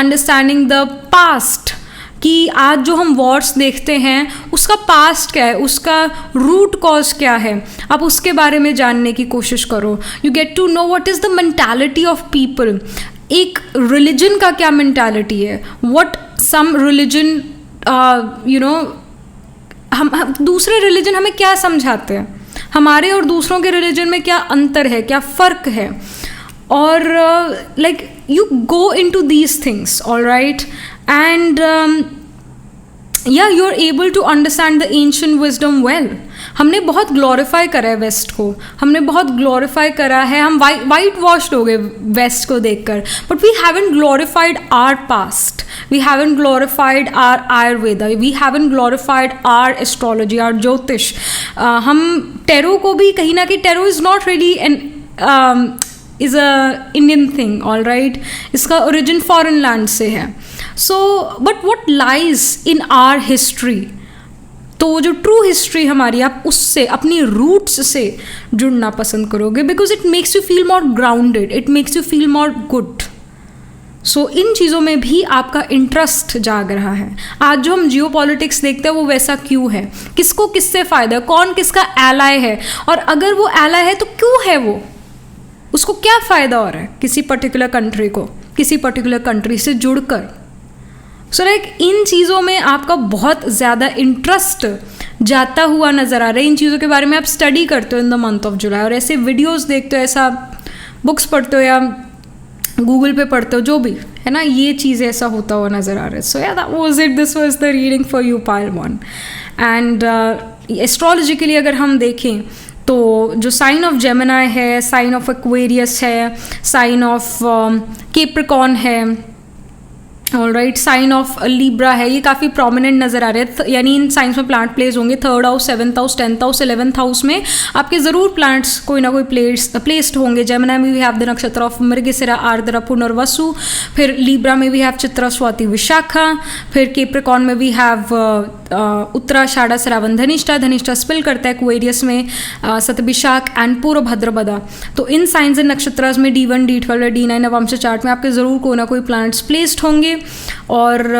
understanding the past, कि आज जो हम वॉर्स देखते हैं उसका पास्ट क्या है, उसका रूट कॉज क्या है, आप उसके बारे में जानने की कोशिश करो. You get to know what is the mentality of people. एक रिलीजन का क्या मेंटालिटी है, what some religion you know, हम दूसरे रिलीजन हमें क्या समझाते हैं, हमारे और दूसरों के रिलीजन में क्या अंतर है, क्या फ़र्क है. और like you go into these things, all right, and yeah you are able to understand the ancient wisdom well. हमने बहुत ग्लोरीफाई करा है वेस्ट को, हमने बहुत ग्लोरीफाई करा है, हम वाइट वॉश्ड हो गए वेस्ट को देखकर, but we haven't glorified our past, we haven't glorified our ayurveda, we haven't glorified our astrology, our ज्योतिष. हम टेरो को भी कहीं ना कहीं, tarot is not really an is a Indian thing, all right, इसका ओरिजिन फॉरेन लैंड से है. So but what lies in our history, तो जो ट्रू हिस्ट्री हमारी, आप उससे, अपनी रूट्स से जुड़ना पसंद करोगे, because it makes you feel more grounded, it makes you feel more good. So इन चीज़ों में भी आपका इंटरेस्ट जाग रहा है. आज जो हम जियो पॉलिटिक्स देखते हैं वो वैसा क्यों है, किसको किससे फ़ायदा है, कौन किसका एलाय है, और अगर वो एलाय है तो क्यों है, वो उसको क्या फ़ायदा हो रहा है किसी पर्टिकुलर कंट्री को, किसी पर्टिकुलर कंट्री से जुड़कर. सो लाइक इन चीज़ों में आपका बहुत ज़्यादा इंटरेस्ट जाता हुआ नज़र आ रहा है. इन चीज़ों के बारे में आप स्टडी करते हो in the month of July, और ऐसे वीडियोज़ देखते हो, ऐसा बुक्स पढ़ते हो या गूगल पे पढ़ते हो, जो भी है ना, ये चीज़ ऐसा होता हुआ नज़र आ रहा है. So yeah that was it, this was the reading for you pile 1. And astrologically अगर हम देखें तो जो साइन ऑफ जेमिनी है, साइन ऑफ एक्वेरियस है, साइन ऑफ कैप्रिकॉर्न है, all right, sign of Libra है, ये काफ़ी प्रोमिनेंट नज़र आ रहे हैं. यानी इन साइंस में प्लांट प्लेस होंगे 3rd house, 7th house, 10th house, 11th house में आपके ज़रूर प्लांट्स कोई ना कोई प्लेस्ड होंगे. जेमिनी में we have the nakshatra of Mrigashira, Ardra, Punarvasu. फिर लिब्रा में वी हैव चित्रा, स्वाति, विशाखा. फिर कैप्रिकॉर्न में we have Uttara, Ashadha, Shravana, Dhanishtha. Dhanishtha spill करता है एक्वेरियस में सतभिषाक एंड पूर्व भाद्रपदा. तो इन साइंस एंड नक्षत्रास में D1, D12, D9 नवंश चार्ट में आपके ज़रूर कोई ना कोई प्लांट्स प्लेस्ड होंगे. और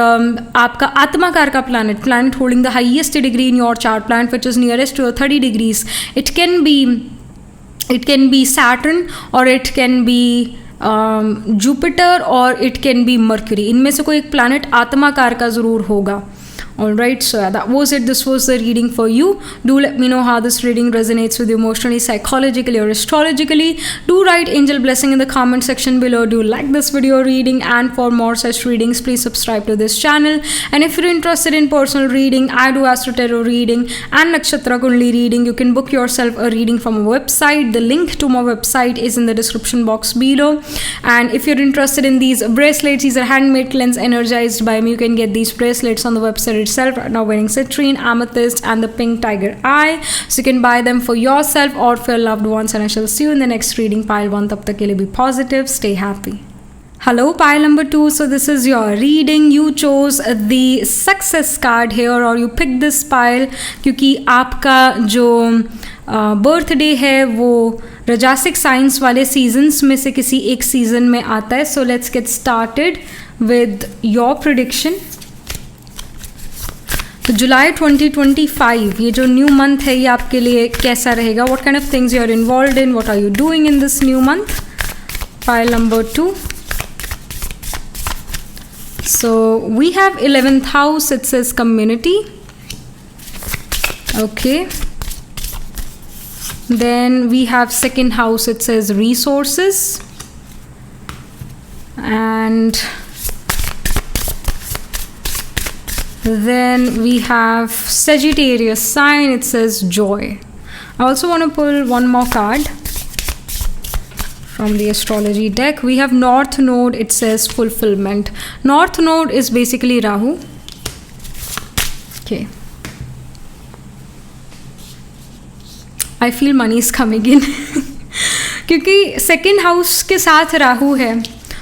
आपका आत्माकार का planet holding the highest degree in your chart, planet which is nearest to 30 degrees, it can be Saturn और इट कैन बी जुपिटर और इट कैन बी मर्क्यूरी. इनमें से कोई एक प्लानट आत्माकार का ज़रूर होगा. Alright, so yeah, that was it. This was the reading for you. Do let me know how this reading resonates with you emotionally, psychologically, or astrologically. Do write angel blessing in the comment section below. Do like this video reading, and for more such readings, please subscribe to this channel. And if you're interested in personal reading, I do Astro Tarot reading and Nakshatra Kundli reading. You can book yourself a reading from a website. The link to my website is in the description box below. And if you're interested in these bracelets, these are handmade, cleansed, energized by me. You can get these bracelets on the website itself, right now wearing citrine, amethyst and the pink tiger eye, so you can buy them for yourself or for your loved ones. And I shall see you in the next reading, pile 1. tab tak ke liye be positive, stay happy. Hello pile number 2. So this is your reading. You chose the success card here, or you picked this pile क्योंकि आपका जो बर्थडे है वो रजासिक साइंस वाले सीजन्स में से किसी एक सीजन में आता है. So let's get started with your prediction. तो जुलाई 2025 ये जो न्यू मंथ है ये आपके लिए कैसा रहेगा? What kind of things you are involved in, what are you doing in this new month? Pile number 2. So we have 11th house, it says community. Okay, then we have 2nd house, it says resources. And then we have Sagittarius sign, it says joy. I also want to pull one more card from the astrology deck. We have North Node. It says fulfillment. North Node is basically Rahu. Okay. I feel money is coming in. क्योंकि सेकेंड हाउस के साथ राहु है,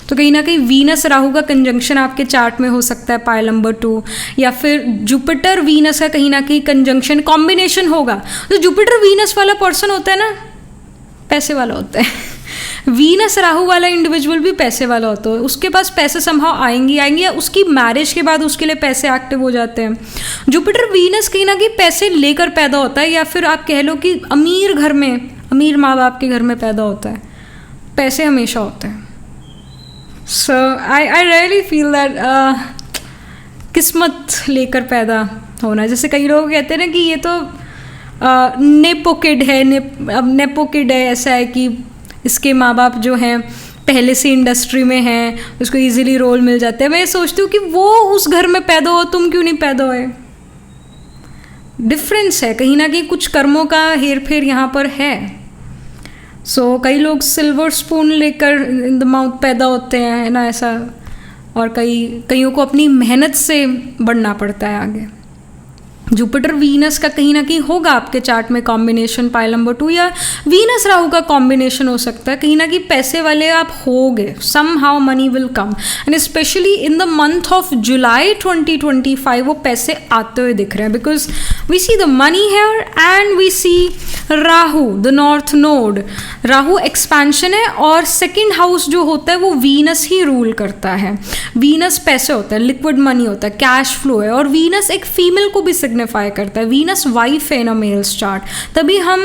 तो कहीं ना कहीं वीनस राहु का कंजंक्शन आपके चार्ट में हो सकता है पाइल नंबर 2, या फिर जुपिटर वीनस का कहीं ना कहीं कंजंक्शन कॉम्बिनेशन होगा. तो जुपिटर वीनस वाला पर्सन होता है ना, पैसे वाला होता है. वीनस राहु वाला इंडिविजुअल भी पैसे वाला होता है. उसके पास पैसे संभाव आएंगे या उसकी मैरिज के बाद उसके लिए पैसे एक्टिव हो जाते हैं. जुपिटर वीनस कहीं ना कहीं पैसे लेकर पैदा होता है, या फिर आप कह लो कि अमीर घर में, अमीर माँ बाप के घर में पैदा होता है. पैसे हमेशा होते हैं. सो आई रियली फील दैट किस्मत लेकर पैदा होना. जैसे कई लोग कहते हैं ना कि ये तो नेपो किड है, नेपो किड है. ऐसा है कि इसके माँ बाप जो हैं पहले से इंडस्ट्री में हैं, उसको इजीली रोल मिल जाते हैं. मैं सोचती हूँ कि वो उस घर में पैदा हो, तुम क्यों नहीं पैदा हुए. डिफरेंस है, कहीं ना कहीं कुछ कर्मों का हेर फेर यहाँ पर है. सो कई लोग सिल्वर स्पून लेकर इन द माउथ पैदा होते हैं, है ना, ऐसा. और कईयों को अपनी मेहनत से बढ़ना पड़ता है आगे. जुपिटर वीनस का कहीं ना कहीं होगा आपके चार्ट में कॉम्बिनेशन पाइल नंबर 2, या वीनस राहु का कॉम्बिनेशन हो सकता है. कहीं ना कहीं पैसे वाले आप होगे, somehow money will come. And specially in the month of July 2025 वो पैसे आते हुए दिख रहे हैं, because we see the money here and we see Rahu the north node. Rahu expansion है, और सेकेंड हाउस जो होता है वो वीनस ही रूल करता है. वीनस पैसे होता है, लिक्विड मनी होता है, कैश फ्लो है. और वीनस एक फीमेल को भी सिग्निफाई करता है. वीनस वाइफ है इन अ मेल्स चार्ट. तभी हम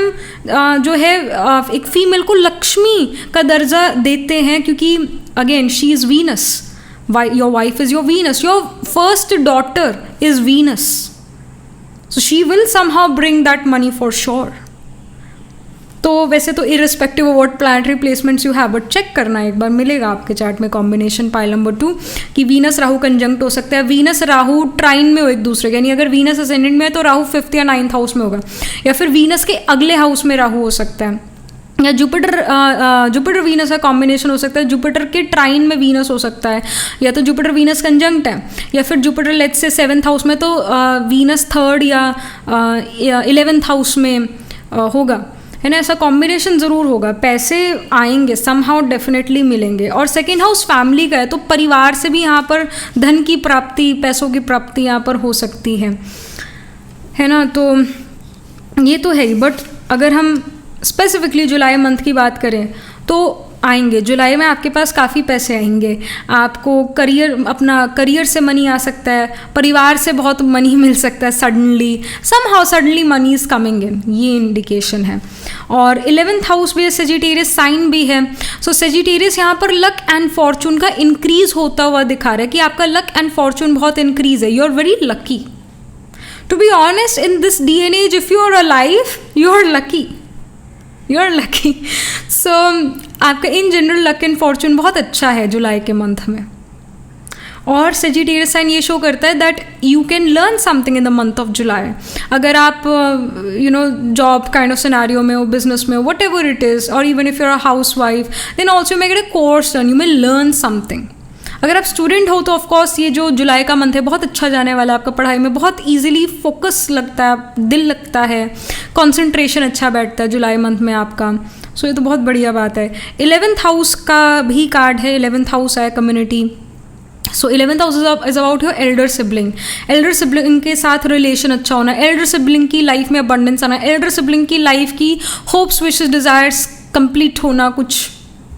जो है एक फीमेल को लक्ष्मी का दर्जा देते हैं, क्योंकि again she is Venus. Your wife is your Venus. Your first daughter is Venus, so she will somehow bring that money for sure. तो वैसे तो irrespective of what planetary placements you have, but check करना एक बार, मिलेगा आपके चार्ट में कॉम्बिनेशन पाइल नंबर 2 कि वीनस राहु कंजंक्ट हो सकता है. वीनस राहु ट्राइन में हो एक दूसरे के, यानी अगर वीनस असेंडेंट में है तो राहु 5th या 9th हाउस में होगा, या फिर वीनस के अगले हाउस में राहु हो सकता है, या जुपिटर वीनस का कॉम्बिनेशन हो सकता है. जुपिटर के ट्राइन में वीनस हो सकता है, या तो जुपिटर वीनस कंजंक्ट है, या फिर Jupiter let's say 7th house में, तो वीनस 3rd या 11th हाउस में होगा, है ना. ऐसा कॉम्बिनेशन ज़रूर होगा. पैसे आएंगे, समहाउ डेफिनेटली मिलेंगे. और सेकेंड हाउस फैमिली का है, तो परिवार से भी यहाँ पर धन की प्राप्ति, पैसों की प्राप्ति यहाँ पर हो सकती है ना. तो ये तो है ही. बट अगर हम स्पेसिफिकली जुलाई मंथ की बात करें तो आएंगे. जुलाई में आपके पास काफ़ी पैसे आएंगे. आपको अपना करियर से मनी आ सकता है, परिवार से बहुत मनी मिल सकता है suddenly, somehow suddenly money is coming in, ये इंडिकेशन है. और 11th हाउस भी सेजिटेरियस साइन भी है. सो सेजिटेरियस यहाँ पर लक एंड फॉर्चून का इंक्रीज होता हुआ दिखा रहा है कि आपका लक एंड फॉर्चून बहुत इंक्रीज है. You are very lucky. To be honest, in this day and age, if you are alive, you are lucky. You are lucky. So आपका in general luck and fortune बहुत अच्छा है जुलाई के मंथ में. और सेजिटेरियस साइन ये शो करता है that you can learn something in the month of जुलाई. अगर आप जॉब काइंड ऑफ सिनेरियो में हो, बिजनेस में हो, वट एवर इट इज़, और even if you are a housewife, then also may get a course done, you may learn something. अगर आप स्टूडेंट हो तो ऑफकोर्स ये जो जुलाई का मंथ है बहुत अच्छा जाने वाला है आपका. पढ़ाई में बहुत ईजिली फोकस लगता है, दिल लगता है, कॉन्सेंट्रेशन अच्छा बैठता है जुलाई मंथ में आपका. सो ये तो बहुत बढ़िया बात है. 11th हाउस का भी कार्ड है. 11th हाउस है community. So 11th house is about your Elder sibling. Elder sibling के साथ रिलेशन अच्छा होना, एल्डर सिबलिंग की लाइफ में अबंडेंस आना, एल्डर सिबलिंग की लाइफ की होप्स विशेस डिज़ायर्स कंप्लीट होना. कुछ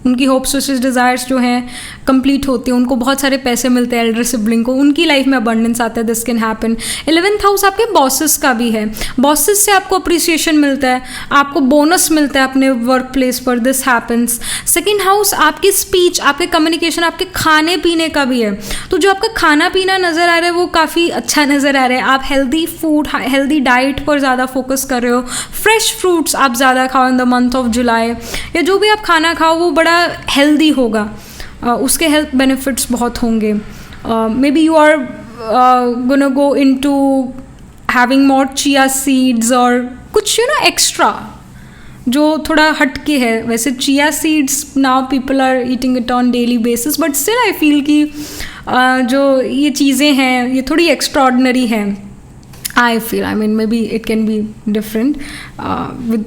उनकी होप्स विशेस डिज़ायर्स जो हैं कंप्लीट होती है, उनको बहुत सारे पैसे मिलते हैं एल्डर सिबलिंग को, उनकी लाइफ में अबंडेंस आता है. This can happen. 11th house आपके बॉसेस का भी है. बॉसेस से आपको अप्रिसिएशन मिलता है, आपको बोनस मिलता है अपने वर्क प्लेस पर. This happens. सेकेंड हाउस आपकी स्पीच, आपके कम्युनिकेशन, आपके खाने पीने का भी है. तो जो आपका खाना पीना नज़र आ रहा है वो काफ़ी अच्छा नज़र आ रहा है. आप हेल्दी फूड, हेल्दी डाइट पर ज़्यादा फोकस कर रहे हो. फ्रेश फ्रूट्स आप ज़्यादा खाओ इन द मंथ ऑफ जुलाई, या जो भी आप खाना खाओ वो बड़ा हेल्दी होगा. उसके हेल्थ बेनिफिट्स बहुत होंगे. Maybe you are gonna go into having more chia seeds और कुछ एक्स्ट्रा जो थोड़ा हटके है। वैसे chia seeds now people are eating it on daily basis, but still I feel कि जो ये चीज़ें हैं ये थोड़ी एक्स्ट्रॉर्डनरी हैं। I feel, I mean, maybe it can be different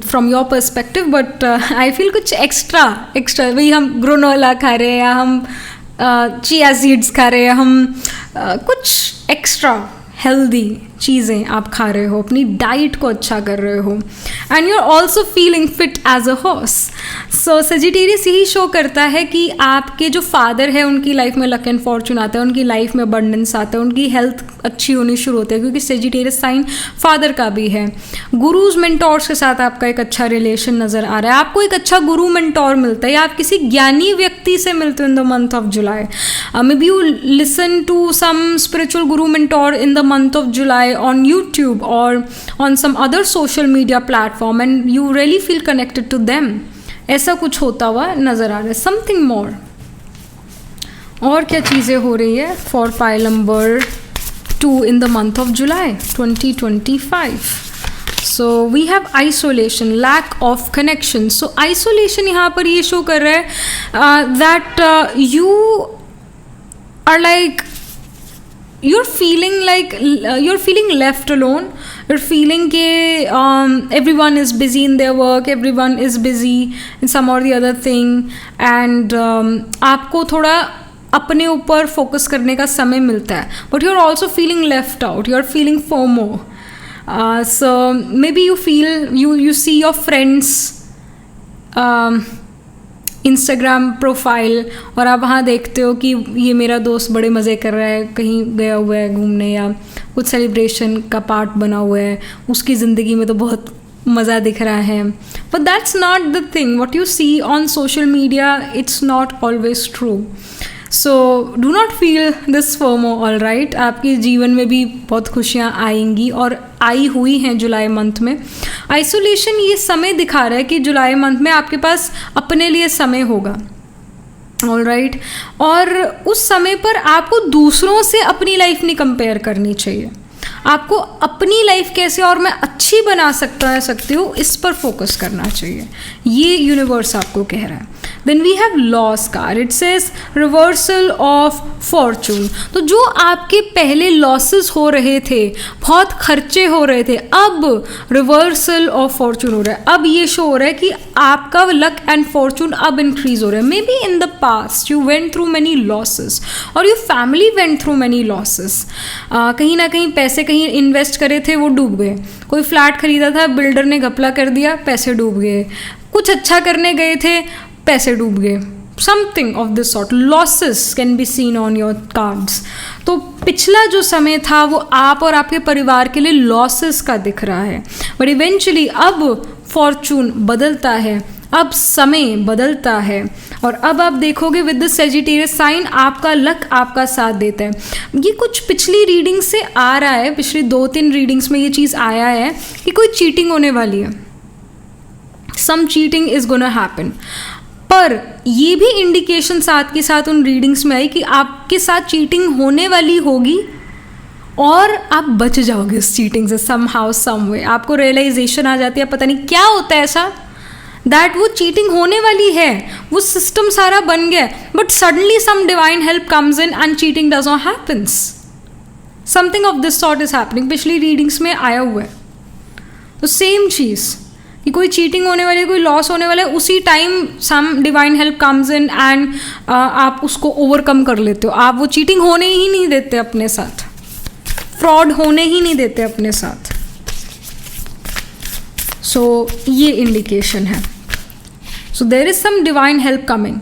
from your perspective, but I feel कुछ extra वही हम ग्रोनोला खा रहे हैं या हम चिया सीड्स खा रहे हैं, हम कुछ एक्स्ट्रा हेल्दी चीज़ें आप खा रहे हो, अपनी डाइट को अच्छा कर रहे हो, and you are also feeling fit as a horse. So Sagittarius यही शो करता है कि आपके जो फादर है उनकी लाइफ में लक एंड फॉर्चून आता है, उनकी लाइफ में अबंडेंस आता है, उनकी हेल्थ अच्छी होनी शुरू होती है, क्योंकि सेजिटेरियस साइन फादर का भी है। गुरुज मेंटोर्स के साथ आपका एक अच्छा रिलेशन नज़र आ रहा है, आपको एक अच्छा गुरु मेंटोर मिलता है या आप किसी ज्ञानी व्यक्ति से मिलते हो in the month of July. Maybe you listen to some spiritual guru mentor in the month of July on YouTube or on some other social media platform and you really feel connected to them. ऐसा कुछ होता हुआ नज़र आ रहा है। Something more. और क्या चीज़ें हो रही है for pile number 2 in the month of July 2025. So we have isolation, lack of connection. So isolation यहाँ पर ये शो कर रहा है that you are like you're feeling left alone. You're feeling कि everyone is busy in their work, everyone is busy in some or the other thing, and आपको थोड़ा अपने ऊपर फोकस करने का समय मिलता है, but you're also feeling left out, you're feeling FOMO. So maybe you feel you see your friends Instagram profile और आप वहाँ देखते हो कि ये मेरा दोस्त बड़े मज़े कर रहा है, कहीं गया हुआ है घूमने या कुछ सेलिब्रेशन का पार्ट बना हुआ है, उसकी ज़िंदगी में तो बहुत मज़ा दिख रहा है। But that's not the thing, what you see on social media it's not always true. So do not feel this FOMO, all right. आपके जीवन में भी बहुत खुशियाँ आएंगी और आई हुई हैं जुलाई मंथ में। आइसोलेशन ये समय दिखा रहा है कि जुलाई मंथ में आपके पास अपने लिए समय होगा, ऑल राइट। और उस समय पर आपको दूसरों से अपनी लाइफ नहीं कंपेयर करनी चाहिए, आपको अपनी लाइफ कैसे और मैं अच्छी बना सकती हूँ इस पर फोकस करना चाहिए, ये यूनिवर्स आपको कह रहा है। Then we have loss card, it says reversal of fortune. तो जो आपके पहले लॉसेस हो रहे थे, बहुत खर्चे हो रहे थे, अब रिवर्सल ऑफ फॉर्चून हो रहा है। अब ये शो हो रहा है कि आपका लक एंड फॉर्चून अब इंक्रीज हो रहा है। Maybe in the past you went through many losses और your family went through many losses. कहीं ना कहीं पैसे कहीं इन्वेस्ट करे थे, वो डूब गए। कोई फ्लैट खरीदा था, बिल्डर ने घपला कर दिया, पैसे डूब गए। कुछ अच्छा करने गए थे, पैसे डूब गए। Something of this sort, losses can be seen on your cards. तो पिछला जो समय था वो आप और आपके परिवार के लिए लॉसेस का दिख रहा है, बट इवेंचुअली अब फॉर्चून बदलता है, अब समय बदलता है और अब आप देखोगे विद द सेजिटेरियस साइन आपका लक आपका साथ देता है। ये कुछ पिछली रीडिंग से आ रहा है, पिछली 2-3 रीडिंग्स में ये चीज़ आया है कि कोई चीटिंग होने वाली है, सम चीटिंग इज गोना हैपन। पर ये भी इंडिकेशन साथ के साथ उन रीडिंग्स में आई कि आपके साथ चीटिंग होने वाली होगी और आप बच जाओगे उस चीटिंग से सम हाउ सम वे। आपको रियलाइजेशन आ जाती है, पता नहीं क्या होता है ऐसा, दैट वो चीटिंग होने वाली है, वो सिस्टम सारा बन गया, but suddenly some divine help comes in and cheating does not happens. Something of this sort is happening, पिछली रीडिंग्स में आया हुआ है। तो सेम चीज़ कि कोई चीटिंग होने वाली है, कोई लॉस होने वाला है, उसी time some divine help comes in and आप उसको ओवरकम कर लेते हो। आप वो चीटिंग होने ही नहीं देते अपने साथ, फ्रॉड होने ही नहीं देते अपने साथ। सो ये इंडिकेशन है। So there is some divine help coming.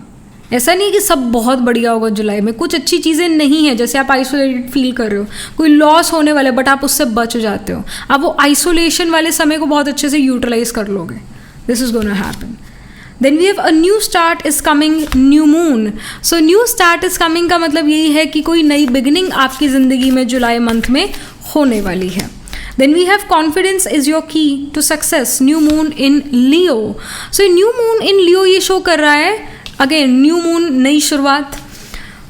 ऐसा नहीं कि सब बहुत बढ़िया होगा जुलाई में, कुछ अच्छी चीज़ें नहीं है। जैसे आप आइसोलेटेड फील कर रहे हो, कोई लॉस होने वाला है बट आप उससे बच जाते हो, आप वो आइसोलेशन वाले समय को बहुत अच्छे से यूटिलाइज कर लोगे। This is gonna happen. Then we have a new start is coming, new moon. So new start is coming का मतलब यही है कि कोई नई बिगिनिंग आपकी ज़िंदगी में जुलाई मंथ में होने वाली है। Then we have confidence is your key to success, new moon in Leo. So new moon in Leo ये शो कर रहा है अगेन न्यू मून, नई शुरुआत।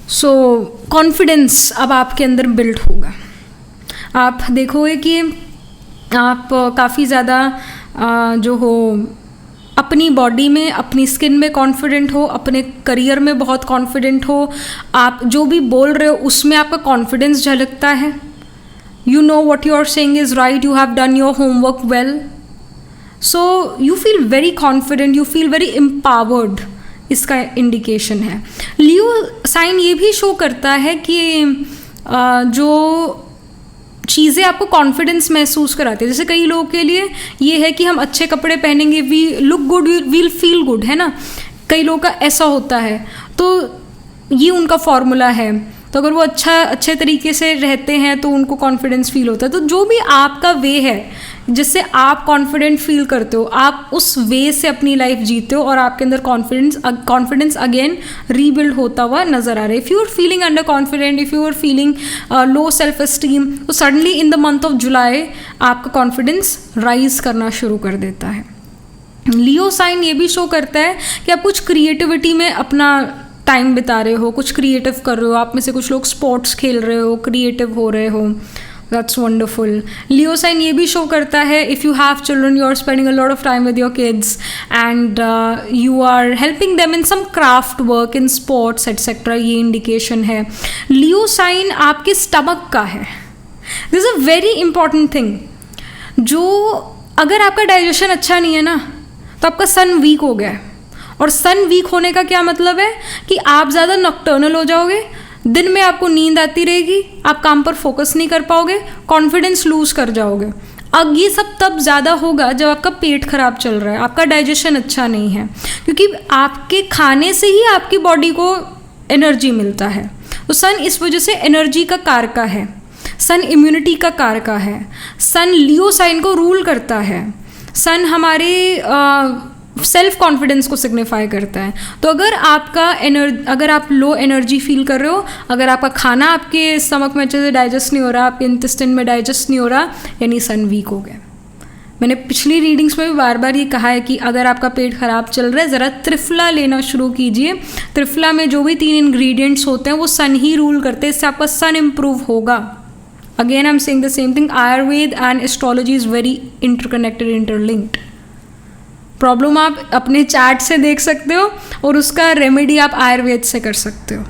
सो कॉन्फिडेंस अब आपके अंदर बिल्ड होगा। आप देखोगे कि आप काफ़ी ज़्यादा जो हो अपनी बॉडी में, अपनी स्किन में कॉन्फिडेंट हो, अपने करियर में बहुत कॉन्फिडेंट हो, आप जो भी बोल रहे हो उसमें आपका कॉन्फिडेंस झलकता है, you know what you are saying is right, you have done your homework well, so you feel very confident, you feel very empowered, इसका इंडिकेशन है। लियो साइन ये भी शो करता है कि जो चीज़ें आपको कॉन्फिडेंस महसूस कराती है, जैसे कई लोगों के लिए ये है कि हम अच्छे कपड़े पहनेंगे, we look good, we'll feel good, है ना, कई लोगों का ऐसा होता है, तो ये उनका फॉर्मूला है। तो अगर वो अच्छे तरीके से रहते हैं तो उनको कॉन्फिडेंस फील होता है। तो जो भी आपका वे है जिससे आप कॉन्फिडेंट फील करते हो, आप उस वे से अपनी लाइफ जीते हो और आपके अंदर कॉन्फिडेंस अगेन रीबिल्ड होता हुआ नजर आ रहा है। If you are feeling under confident, if you are feeling low self esteem, तो suddenly in the month of July आपका कॉन्फिडेंस राइज करना शुरू कर देता है। लियो साइन ये भी शो करता है कि आप कुछ क्रिएटिविटी में अपना टाइम बिता रहे हो, कुछ क्रिएटिव कर रहे हो, आप में से कुछ लोग स्पोर्ट्स खेल रहे हो, क्रिएटिव हो रहे हो, दैट्स वंडरफुल। लियो साइन ये भी शो करता है if you have children, you are spending a lot of time with your kids and you are helping them in some craft work, in sports etcetera, ये इंडिकेशन है। लियो साइन आपके स्टमक का है, this is a very important thing. जो अगर आपका डाइजेशन अच्छा नहीं है ना, तो आपका सन वीक हो गया है, और सन वीक होने का क्या मतलब है कि आप ज़्यादा नॉकटर्नल हो जाओगे, दिन में आपको नींद आती रहेगी, आप काम पर फोकस नहीं कर पाओगे, कॉन्फिडेंस लूज कर जाओगे। अब ये सब तब ज़्यादा होगा जब आपका पेट खराब चल रहा है, आपका डाइजेशन अच्छा नहीं है, क्योंकि आपके खाने से ही आपकी बॉडी को एनर्जी मिलता है। तो सन इस वजह से एनर्जी का कारका है, सन इम्यूनिटी का कारका है, सन लियो साइन को रूल करता है, सन हमारे सेल्फ कॉन्फिडेंस को सिग्निफाई करता है। तो अगर आप लो एनर्जी फील कर रहे हो, अगर आपका खाना आपके स्टमक में अच्छे से डाइजेस्ट नहीं हो रहा, आपके इंटेस्टाइन में डाइजेस्ट नहीं हो रहा, यानी सन वीक हो गया। मैंने पिछली रीडिंग्स में भी बार बार ये कहा है कि अगर आपका पेट खराब चल रहा है, ज़रा त्रिफला लेना शुरू कीजिए। त्रिफला में जो भी 3 इंग्रेडिएंट्स होते हैं वो सन ही रूल करते हैं, इससे आपका सन इम्प्रूव होगा। Again I am saying the same thing, Ayurveda and astrology is very interconnected, interlinked. Problem आप अपने चार्ट से देख सकते हो और उसका रेमेडी आप आयुर्वेद से कर सकते हो।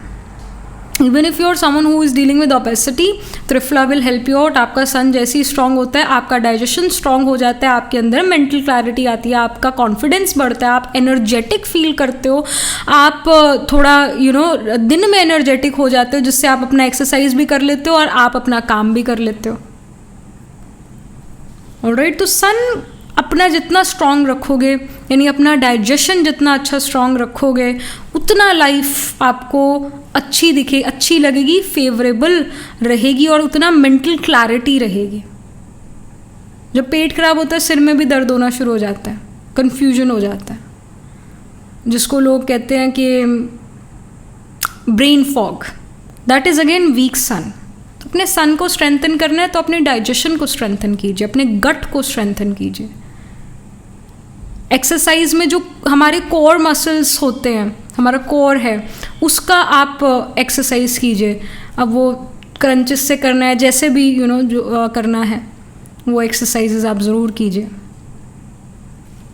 Even if you are someone who is dealing with obesity, triphala will help you out. आपका सन जैसे ही स्ट्रांग होता है, आपका डाइजेशन स्ट्रांग हो जाता है, आपके अंदर मेंटल क्लैरिटी आती है, आपका कॉन्फिडेंस बढ़ता है, आप एनर्जेटिक फील करते हो, आप थोड़ा दिन में एनर्जेटिक हो जाते हो, जिससे आप अपना एक्सरसाइज भी कर लेते हो और आप अपना काम भी कर लेते हो। ऑलराइट, तो सन अपना जितना स्ट्रांग रखोगे, यानी अपना डाइजेशन जितना अच्छा स्ट्रांग रखोगे, उतना लाइफ आपको अच्छी लगेगी, फेवरेबल रहेगी, और उतना मेंटल क्लैरिटी रहेगी। जब पेट खराब होता है, सिर में भी दर्द होना शुरू हो जाता है, कंफ्यूजन हो जाता है, जिसको लोग कहते हैं कि brain fog, that is again weak sun. अपने सन को स्ट्रेंथन करना है तो अपने डाइजेशन को स्ट्रेंथन कीजिए, अपने गट को स्ट्रेंथन कीजिए। एक्सरसाइज में जो हमारे कोर मसल्स होते हैं, हमारा कोर है, उसका आप एक्सरसाइज कीजिए। अब वो क्रंचेस से करना है, जैसे भी जो करना है, वो एक्सरसाइजेज आप ज़रूर कीजिए।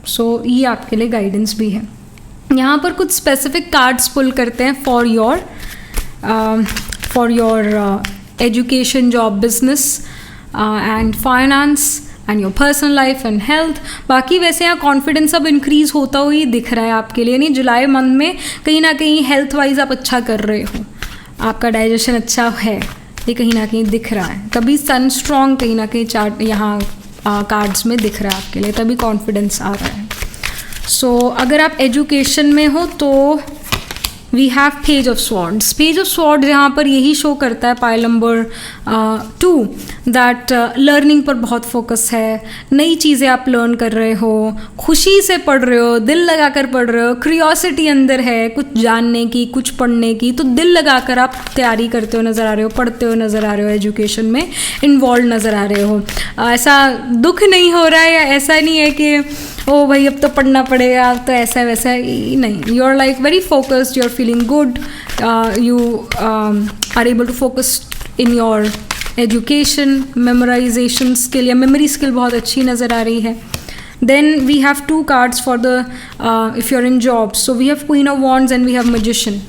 सो ये आपके लिए गाइडेंस भी है। यहाँ पर कुछ स्पेसिफिक कार्ड्स पुल करते हैं for your education, job, business and finance and your personal life and health. बाकी वैसे यहाँ कॉन्फिडेंस अब इंक्रीज़ होता हुआ ही दिख रहा है आपके लिए। नहीं, जुलाई मंथ में कहीं ना कहीं हेल्थ वाइज आप अच्छा कर रहे हो, आपका डाइजेशन अच्छा है, ये कहीं ना कहीं दिख रहा है। तभी सन स्ट्रॉन्ग कहीं ना कहीं चार्ट यहाँ कार्ड्स में दिख रहा है आपके लिए, तभी कॉन्फिडेंस आ रहा है। सो अगर आप एजुकेशन में हो तो we have page of swords. Page of swords यहाँ पर यही शो करता है, पाइल नंबर 2, दैट लर्निंग पर बहुत फोकस है, नई चीज़ें आप लर्न कर रहे हो, खुशी से पढ़ रहे हो, दिल लगा कर पढ़ रहे हो, क्यूरियोसिटी अंदर है कुछ जानने की, कुछ पढ़ने की, तो दिल लगा कर आप तैयारी करते हो नज़र आ रहे हो, पढ़ते हो नज़र आ रहे हो, एजुकेशन में इन्वॉल्व नज़र आ रहे हो। ऐसा दुख नहीं हो रहा है, या ऐसा नहीं है कि ओ भाई अब तो पढ़ना पड़ेगा, अब तो ऐसा वैसा नहीं। You are like very focused, you are feeling good, you are able to focus in your education, memorisation skill या मेमोरी स्किल बहुत अच्छी नज़र आ रही है। Then we have two cards for the if you're in jobs. So we have Queen of Wands and we have Magician,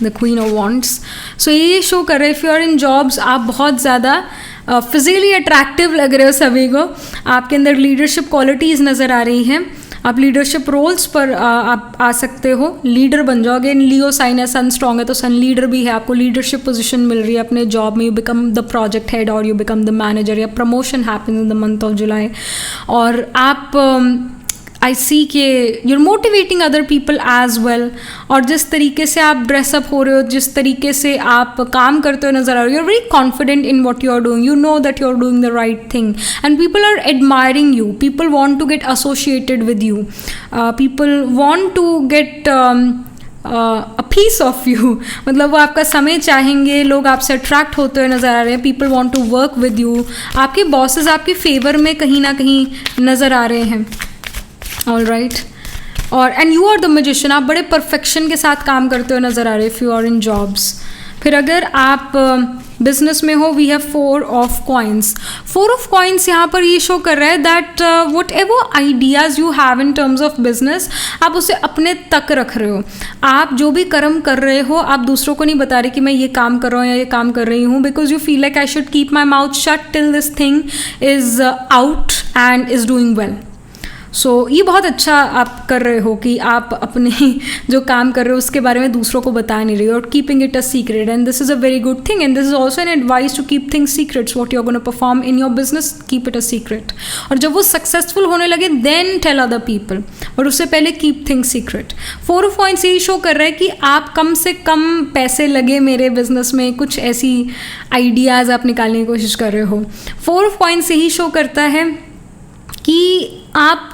the Queen of Wands. So ये शो कर रहे हैं, if you are in jobs, आप बहुत ज़्यादा फिजिकली अट्रैक्टिव लग रहे हो सभी को, आपके अंदर लीडरशिप क्वालिटीज़ नज़र आ रही हैं, आप लीडरशिप रोल्स पर आप आ सकते हो, लीडर बन जाओगे. लियो साइन है, सन स्ट्रॉन्ग है, तो सन लीडर भी है, आपको लीडरशिप पोजीशन मिल रही है अपने जॉब में. You become the project head और यू बिकम द मैनेजर, या promotion happen in the month of July. और आप आई सी के you're motivating other people as well. और जिस तरीके से आप ड्रेसअप हो रहे हो, जिस तरीके से आप काम करते हो नज़र आ रहे हो, you are very confident in what you are doing, you know that you are doing the right thing and people are admiring you, people want to get associated with you, people want to get a piece of you. मतलब वो आपका समय चाहेंगे, लोग आपसे अट्रैक्ट होते हुए नज़र आ रहे हैं, people want to work with you. आपके बॉसेस आपके फेवर में कहीं ना कहीं नज़र आ रहे हैं. All right. और and you are the magician, आप बड़े परफेक्शन के साथ काम करते हो नज़र आ रहे हैं if you are in jobs. फिर अगर आप बिजनेस में हो, we have 4 of coins. 4 of coins यहाँ पर ये शो कर रहा है that whatever ideas you have in terms of business, आप उसे अपने तक रख रहे हो. आप जो भी कर्म कर रहे हो, आप दूसरों को नहीं बता रहे कि मैं ये काम कर रहा हूँ या ये काम कर रही हूँ, because you feel like I should keep my mouth shut till this thing is out and is doing well. So ये बहुत अच्छा आप कर रहे हो कि आप अपने जो काम कर रहे हो उसके बारे में दूसरों को बता नहीं रहे हो, और keeping it a secret. And this is a very good thing and this is also an advice to keep things secrets. What you are gonna perform in your business, keep it a secret. और जब वो सक्सेसफुल होने लगे देन टेल अदर पीपल, और उससे पहले keep things secret. 4 of coins यही शो कर रहा है कि आप कम से कम पैसे लगे मेरे बिजनेस में, कुछ ऐसी आइडियाज़ आप निकालने की कोशिश कर रहे हो. 4 ऑफ कॉइन्स यही शो करता है कि आप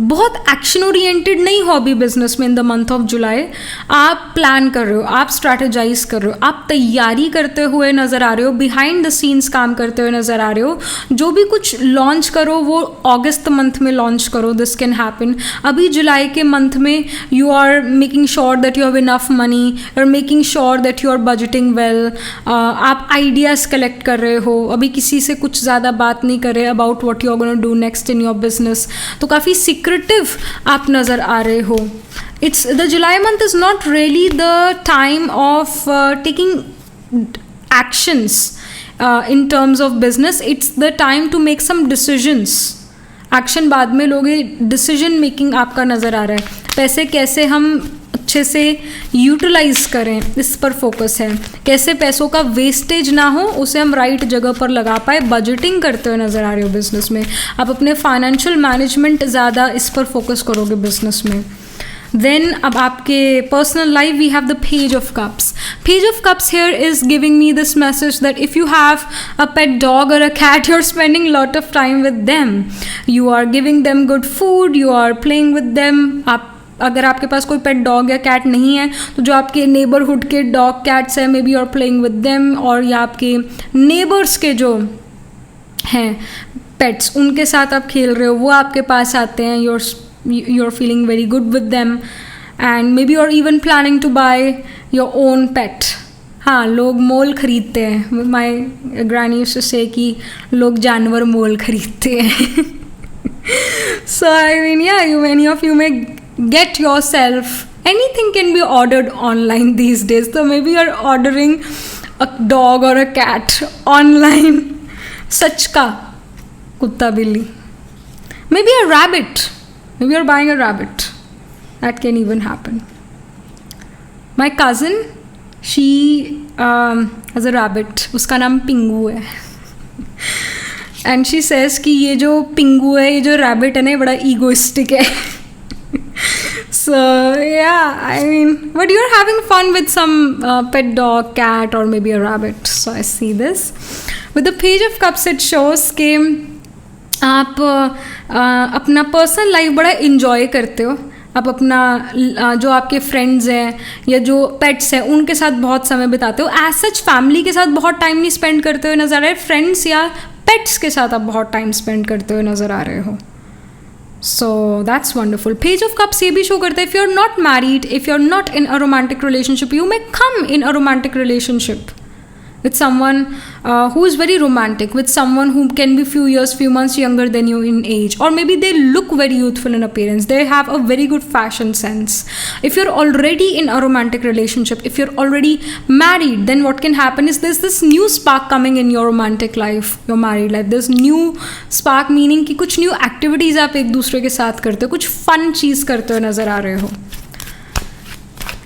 बहुत एक्शन ओरिएंटेड नहीं हो अभी बिजनेस में इन द मंथ ऑफ जुलाई. आप प्लान कर रहे हो, आप स्ट्रैटेजाइज कर रहे हो, आप तैयारी करते हुए नज़र आ रहे हो, बिहाइंड द सीन्स काम करते हुए नज़र आ रहे हो. जो भी कुछ लॉन्च करो वो अगस्त मंथ में लॉन्च करो, दिस कैन हैपन. अभी जुलाई के मंथ में you are making sure that you have enough money, you are making sure that you are budgeting well. आप आइडियाज़ कलेक्ट कर रहे हो, अभी किसी से कुछ ज़्यादा बात नहीं कर रहे about what you are gonna do next in your business. तो काफ़ी सीक्रेटिव आप नज़र आ रहे हो. It's the July month is not really the time of taking actions in terms of business. It's the time to make some decisions. Action बाद में लोगे, डिसीजन मेकिंग आपका नज़र आ रहा है. पैसे कैसे हम अच्छे से यूटिलाइज करें, इस पर फोकस है. कैसे पैसों का वेस्टेज ना हो, उसे हम राइट जगह पर लगा पाए, बजटिंग करते हुए नज़र आ रहे हो बिजनेस में. आप अपने फाइनेंशियल मैनेजमेंट ज़्यादा इस पर फोकस करोगे बिजनेस में. Then अब आपके personal life we have the Page of Cups. Page of Cups here is giving me this message that if you have a pet dog or a cat, you're spending a lot of time with them. You are giving them good food, you are playing with them. आप अगर आपके पास कोई पेट डॉग या कैट नहीं है तो जो आपके नेबरहुड के डॉग कैट्स हैं, maybe you are playing with them, और या आपके नेबर्स के जो हैं पेट्स उनके साथ आप खेल रहे हो, वो आपके पास आते हैं. you're feeling very good with them and maybe you're even planning to buy your own pet. हाँ, लोग मोल खरीदते हैं. My granny used to say कि लोग जानवर मोल खरीदते हैं. So I mean, yeah, many of you may get yourself, anything can be ordered online these days. So maybe you're ordering a dog or a cat online. सच का कुत्ता बिल्ली. Maybe a rabbit. Maybe you're buying a rabbit. That can even happen. My cousin, she has a rabbit. उसका नाम पिंगू है. And she says कि ये जो पिंगू है, ये जो rabbit है ना, ये बड़ा egoistic है. So yeah, I mean, but you're having fun with some pet dog, cat, or maybe a rabbit. So I see this. With the Page of Cups, it shows कि आप अपना पर्सनल लाइफ बड़ा इन्जॉय करते हो. आप अपना जो आपके फ्रेंड्स हैं या जो पेट्स हैं उनके साथ बहुत समय बिताते हो. एज सच फैमिली के साथ बहुत टाइम नहीं स्पेंड करते हुए नज़र आ रहे, फ्रेंड्स या पेट्स के साथ आप बहुत टाइम स्पेंड करते हुए नज़र आ रहे हो. So that's wonderful. Page of cups ये भी शो करता है if you are not married, if you are not in a romantic relationship, you may come in a romantic relationship with someone who is very romantic, with someone who can be few years, few months younger than you in age, or maybe they look very youthful in appearance, they have a very good fashion sense. If you're already in a romantic relationship, if you're already married, then what can happen is there's this new spark coming in your romantic life, your married life. There's new spark meaning कि कुछ new activities आप एक दूसरे के साथ करते हो, कुछ fun चीज़ करते हो नज़र आ रहे हो.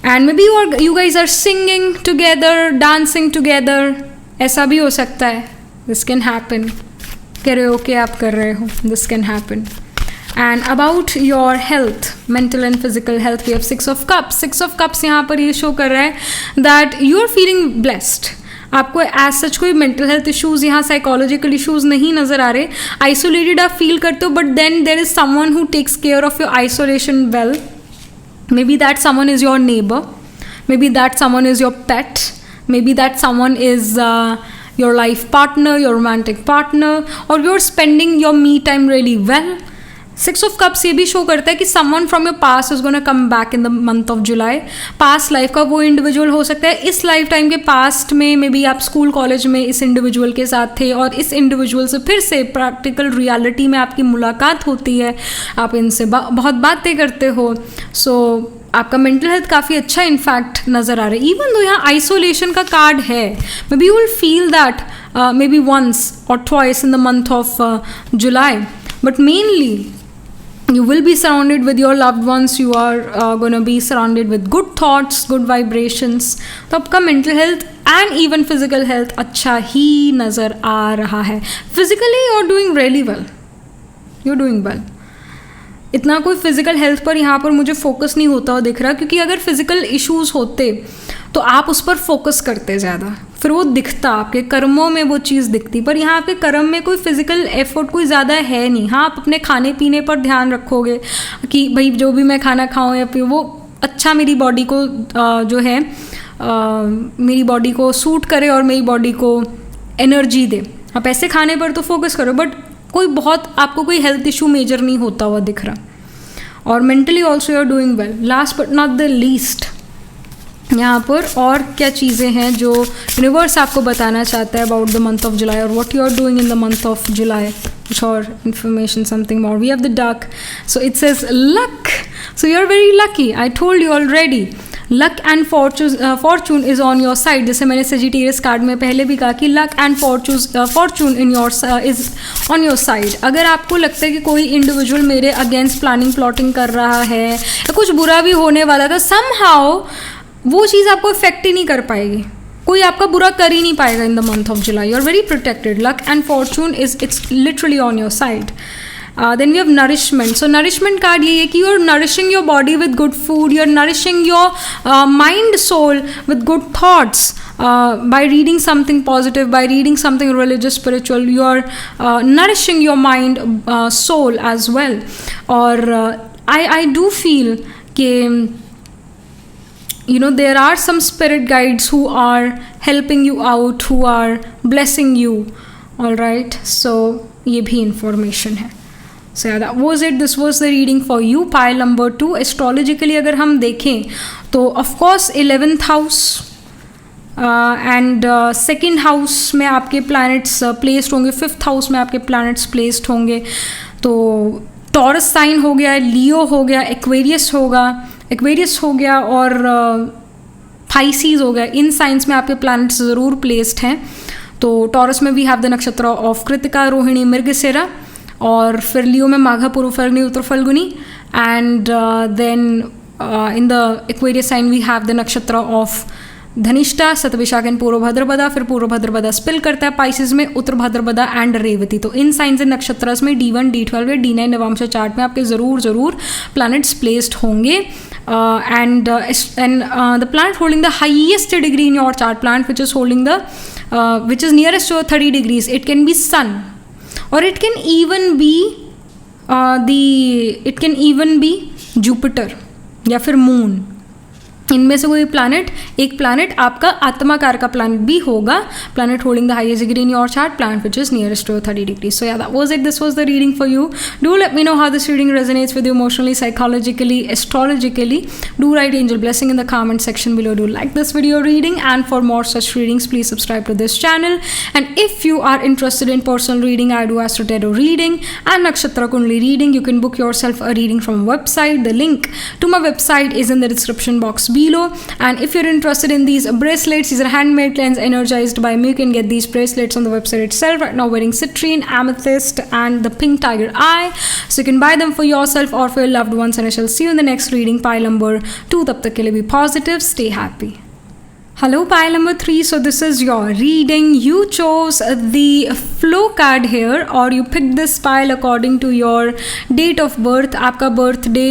And maybe you guys are singing together, dancing together. ऐसा भी हो सकता है. This can happen. Karaoke आप कर रहे हो. This can happen. And about your health, mental and physical health, we have 6 of Cups. 6 of Cups यहाँ पर ये शो कर रहा है that you are feeling blessed. आपको एज सच कोई मेंटल हेल्थ इश्यूज़ यहाँ साइकोलॉजिकल इश्यूज़ नहीं नज़र आ रहे. आइसोलेटेड आप फील करते हो, but then there is someone who takes care of your isolation well. Maybe that someone is your neighbor, maybe that someone is your pet, maybe that someone is your life partner, your romantic partner, or you're spending your me time really well. 6 of Cups ये भी शो करता है कि someone from your past is gonna come back in the month of July. Past life का वो इंडिविजुअल हो सकता है इस लाइफ टाइम के पास्ट में, मे बी आप स्कूल कॉलेज में इस इंडिविजुअल के साथ थे और इस इंडिविजुअल से फिर से प्रैक्टिकल रियलिटी में आपकी मुलाकात होती है, आप इनसे बहुत बातें करते हो. सो आपका मेंटल हेल्थ काफ़ी अच्छा इनफैक्ट नज़र आ रहा है. इवन दो यहाँ आइसोलेशन का कार्ड है, maybe you will feel that maybe once और twice in the month of July, but mainly you will be surrounded with your loved ones. You are going to be surrounded with good thoughts, good vibrations. तो आपका mental health and even physical health अच्छा ही नज़र आ रहा है. Physically you're doing really well. You're doing well. इतना कोई फिज़िकल हेल्थ पर यहाँ पर मुझे फोकस नहीं होता हुआ दिख रहा, क्योंकि अगर फिज़िकल इश्यूज़ होते तो आप उस पर फोकस करते ज़्यादा, फिर वो दिखता, आपके कर्मों में वो चीज़ दिखती. पर यहाँ आपके कर्म में कोई फिज़िकल एफर्ट कोई ज़्यादा है नहीं. हाँ, आप अपने खाने पीने पर ध्यान रखोगे कि भाई जो भी मैं खाना खाऊँ या फिर वो अच्छा मेरी बॉडी को जो है मेरी बॉडी को सूट करे और मेरी बॉडी को एनर्जी दे. आप ऐसे खाने पर तो फोकस करो, बट कोई बहुत आपको कोई हेल्थ इशू मेजर नहीं होता हुआ दिख रहा. और mentally also you are doing well. Last but not the least, यहाँ पर और क्या चीज़ें हैं जो यूनिवर्स आपको बताना चाहता है about the month of July, और what you are doing in the month of July. कुछ और information, something more. We have the duck, so it says luck. So you are very lucky. I told you already, luck and fortune is on your side. जैसे मैंने सेजिटेरियस कार्ड में पहले भी कहा कि luck and fortune in your is on your side. अगर आपको लगता है कि कोई इंडिविजुअल मेरे अगेंस्ट प्लानिंग प्लॉटिंग कर रहा है या कुछ बुरा भी होने वाला था, समहाउ वो चीज़ आपको इफेक्ट ही नहीं कर पाएगी, कोई आपका बुरा कर ही नहीं पाएगा in the month of July. You are very protected. Luck and fortune it's literally on your side. Then we have nourishment. So nourishment card ये है कि you're nourishing your body with good food, you're nourishing your mind, soul with good thoughts, by reading something positive, by reading something religious, spiritual. You're nourishing your mind, soul as well. और I do feel कि you know there are some spirit guides who are helping you out, who are blessing you. All right, so ये भी information है. So yeah, that was it. This was the reading for you. Pile number 2. Astrologically अगर हम देखें तो of course 11th house and second house में आपके planets placed होंगे, 5th house में आपके planets placed होंगे. तो Taurus sign हो गया, Leo हो गया, Aquarius हो गया और Pisces हो गया. इन साइंस में आपके planets ज़रूर placed हैं. तो Taurus में we have the नक्षत्र of कृतिका, रोहिणी, मृगशिरा, और फिर लियो में Magha, Purva Phalguni, Uttara Phalguni. And then in the Aquarius sign we have the nakshatra of Dhanishtha, Shatabhishak and Purva Bhadrapada. फिर पूर्व भाद्रपदा स्पिल करता है पाइसेस में, उत्तर भाद्रपदा एंड रेवती. तो इन साइंस एंड नक्षत्रस में D1, D12 या D9 नवांश चार्ट में आपके ज़रूर प्लैनेट्स प्लेस्ड होंगे. And the planet holding the highest degree in your chart, planet which is nearest to 30 degrees, it can be sun, or it can even be Jupiter या फिर मून. इनमें से कोई प्लैनेट, एक प्लैनेट आपका आत्माकार का प्लैनेट भी होगा, planet holding the highest degree in your chart, planet which is nearest to 30 degrees. So yeah, that was it. This was the reading for you. Do let me know how this reading resonates with you emotionally, psychologically, astrologically. Do write angel blessing in the comment section below. Do like this video reading, and for more such readings please subscribe to this channel. And if you are interested in personal reading, I do Astro Tarot reading and Nakshatra Kundali reading. You can book yourself a reading from a website. The link to my website is in the description box below. And if you're interested in these bracelets, these are handmade cleanse energized by me. You can get these bracelets on the website itself. Right now wearing citrine, amethyst and the pink tiger eye, so you can buy them for yourself or for your loved ones. And I shall see you in the next reading, pile number 2. Tab tak ke liye be positive, stay happy. Hello pile number 3. So this is your reading. You chose the flow card here, or you picked this pile according to your date of birth. आपका बर्थडे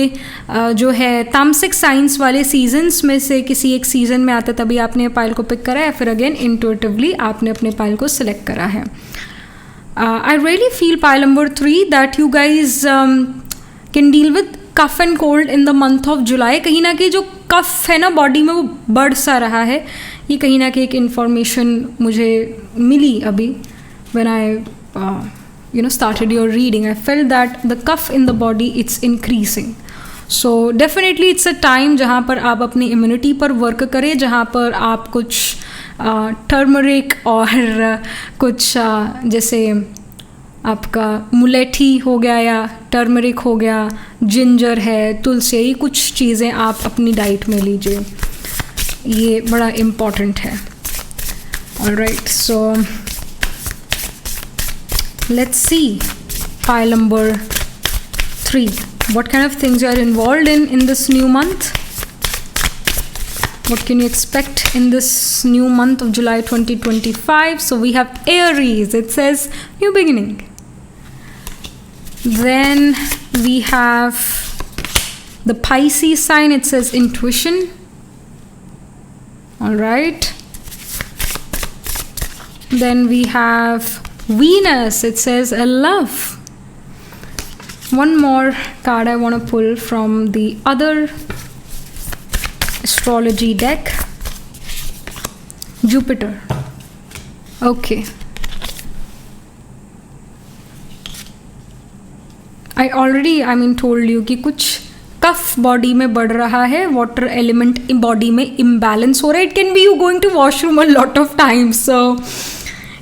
जो है तामसिक साइंस वाले सीजन्स में से किसी एक सीजन में आता, तभी आपने पाइल को पिक करा है, फिर अगेन इंट्यूटिवली आपने अपने पाइल को सिलेक्ट करा है. I really feel pile number 3 that you guys can deal with cough and cold in the month of July. कहीं ना कहीं जो कफ है ना बॉडी में वो बढ़ सा रहा है. ये कहीं ना कहीं एक इन्फॉर्मेशन मुझे मिली अभी when I started your reading. I felt that the cough in the body it's increasing. So definitely it's a time जहाँ पर आप अपनी इम्यूनिटी पर वर्क करें, जहाँ पर आप कुछ टर्मरिक और कुछ जैसे आपका मुलेठी हो गया या टर्मरिक हो गया, जिंजर है, तुलसी, ये कुछ चीज़ें आप अपनी डाइट में लीजिए, ये बड़ा इम्पॉर्टेंट है. Alright, so let's see pile number 3. What kind of things you are involved in this new month? What can you expect in this new month of July 2025? So we have Aries. It says new beginning. Then we have the Pisces sign. It says intuition. All right. Then we have Venus. It says love. One more card I want to pull from the other astrology deck. Jupiter. Okay. I already told you कि कुछ कफ बॉडी में बढ़ रहा है, वाटर एलिमेंट बॉडी में इम्बैलेंस हो रहा है. It can be you going to washroom a lot of times. So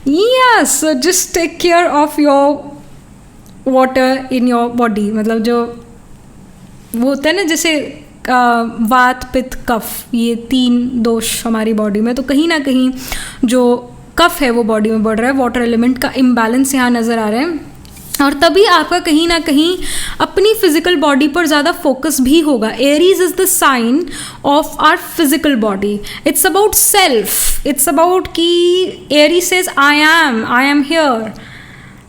yes, just take care of your water in your body. मतलब जो वो होता है ना, जैसे वात पित्त कफ, ये 3 दोष हमारी बॉडी में, तो कहीं ना कहीं जो कफ है वो बॉडी में बढ़ रहा है, वाटर एलिमेंट का इम्बैलेंस यहाँ नज़र आ रहा है. और तभी आपका कहीं ना कहीं अपनी फिजिकल बॉडी पर ज़्यादा फोकस भी होगा. Aries is the sign of our physical body. It's about self. It's about कि Aries says I am here.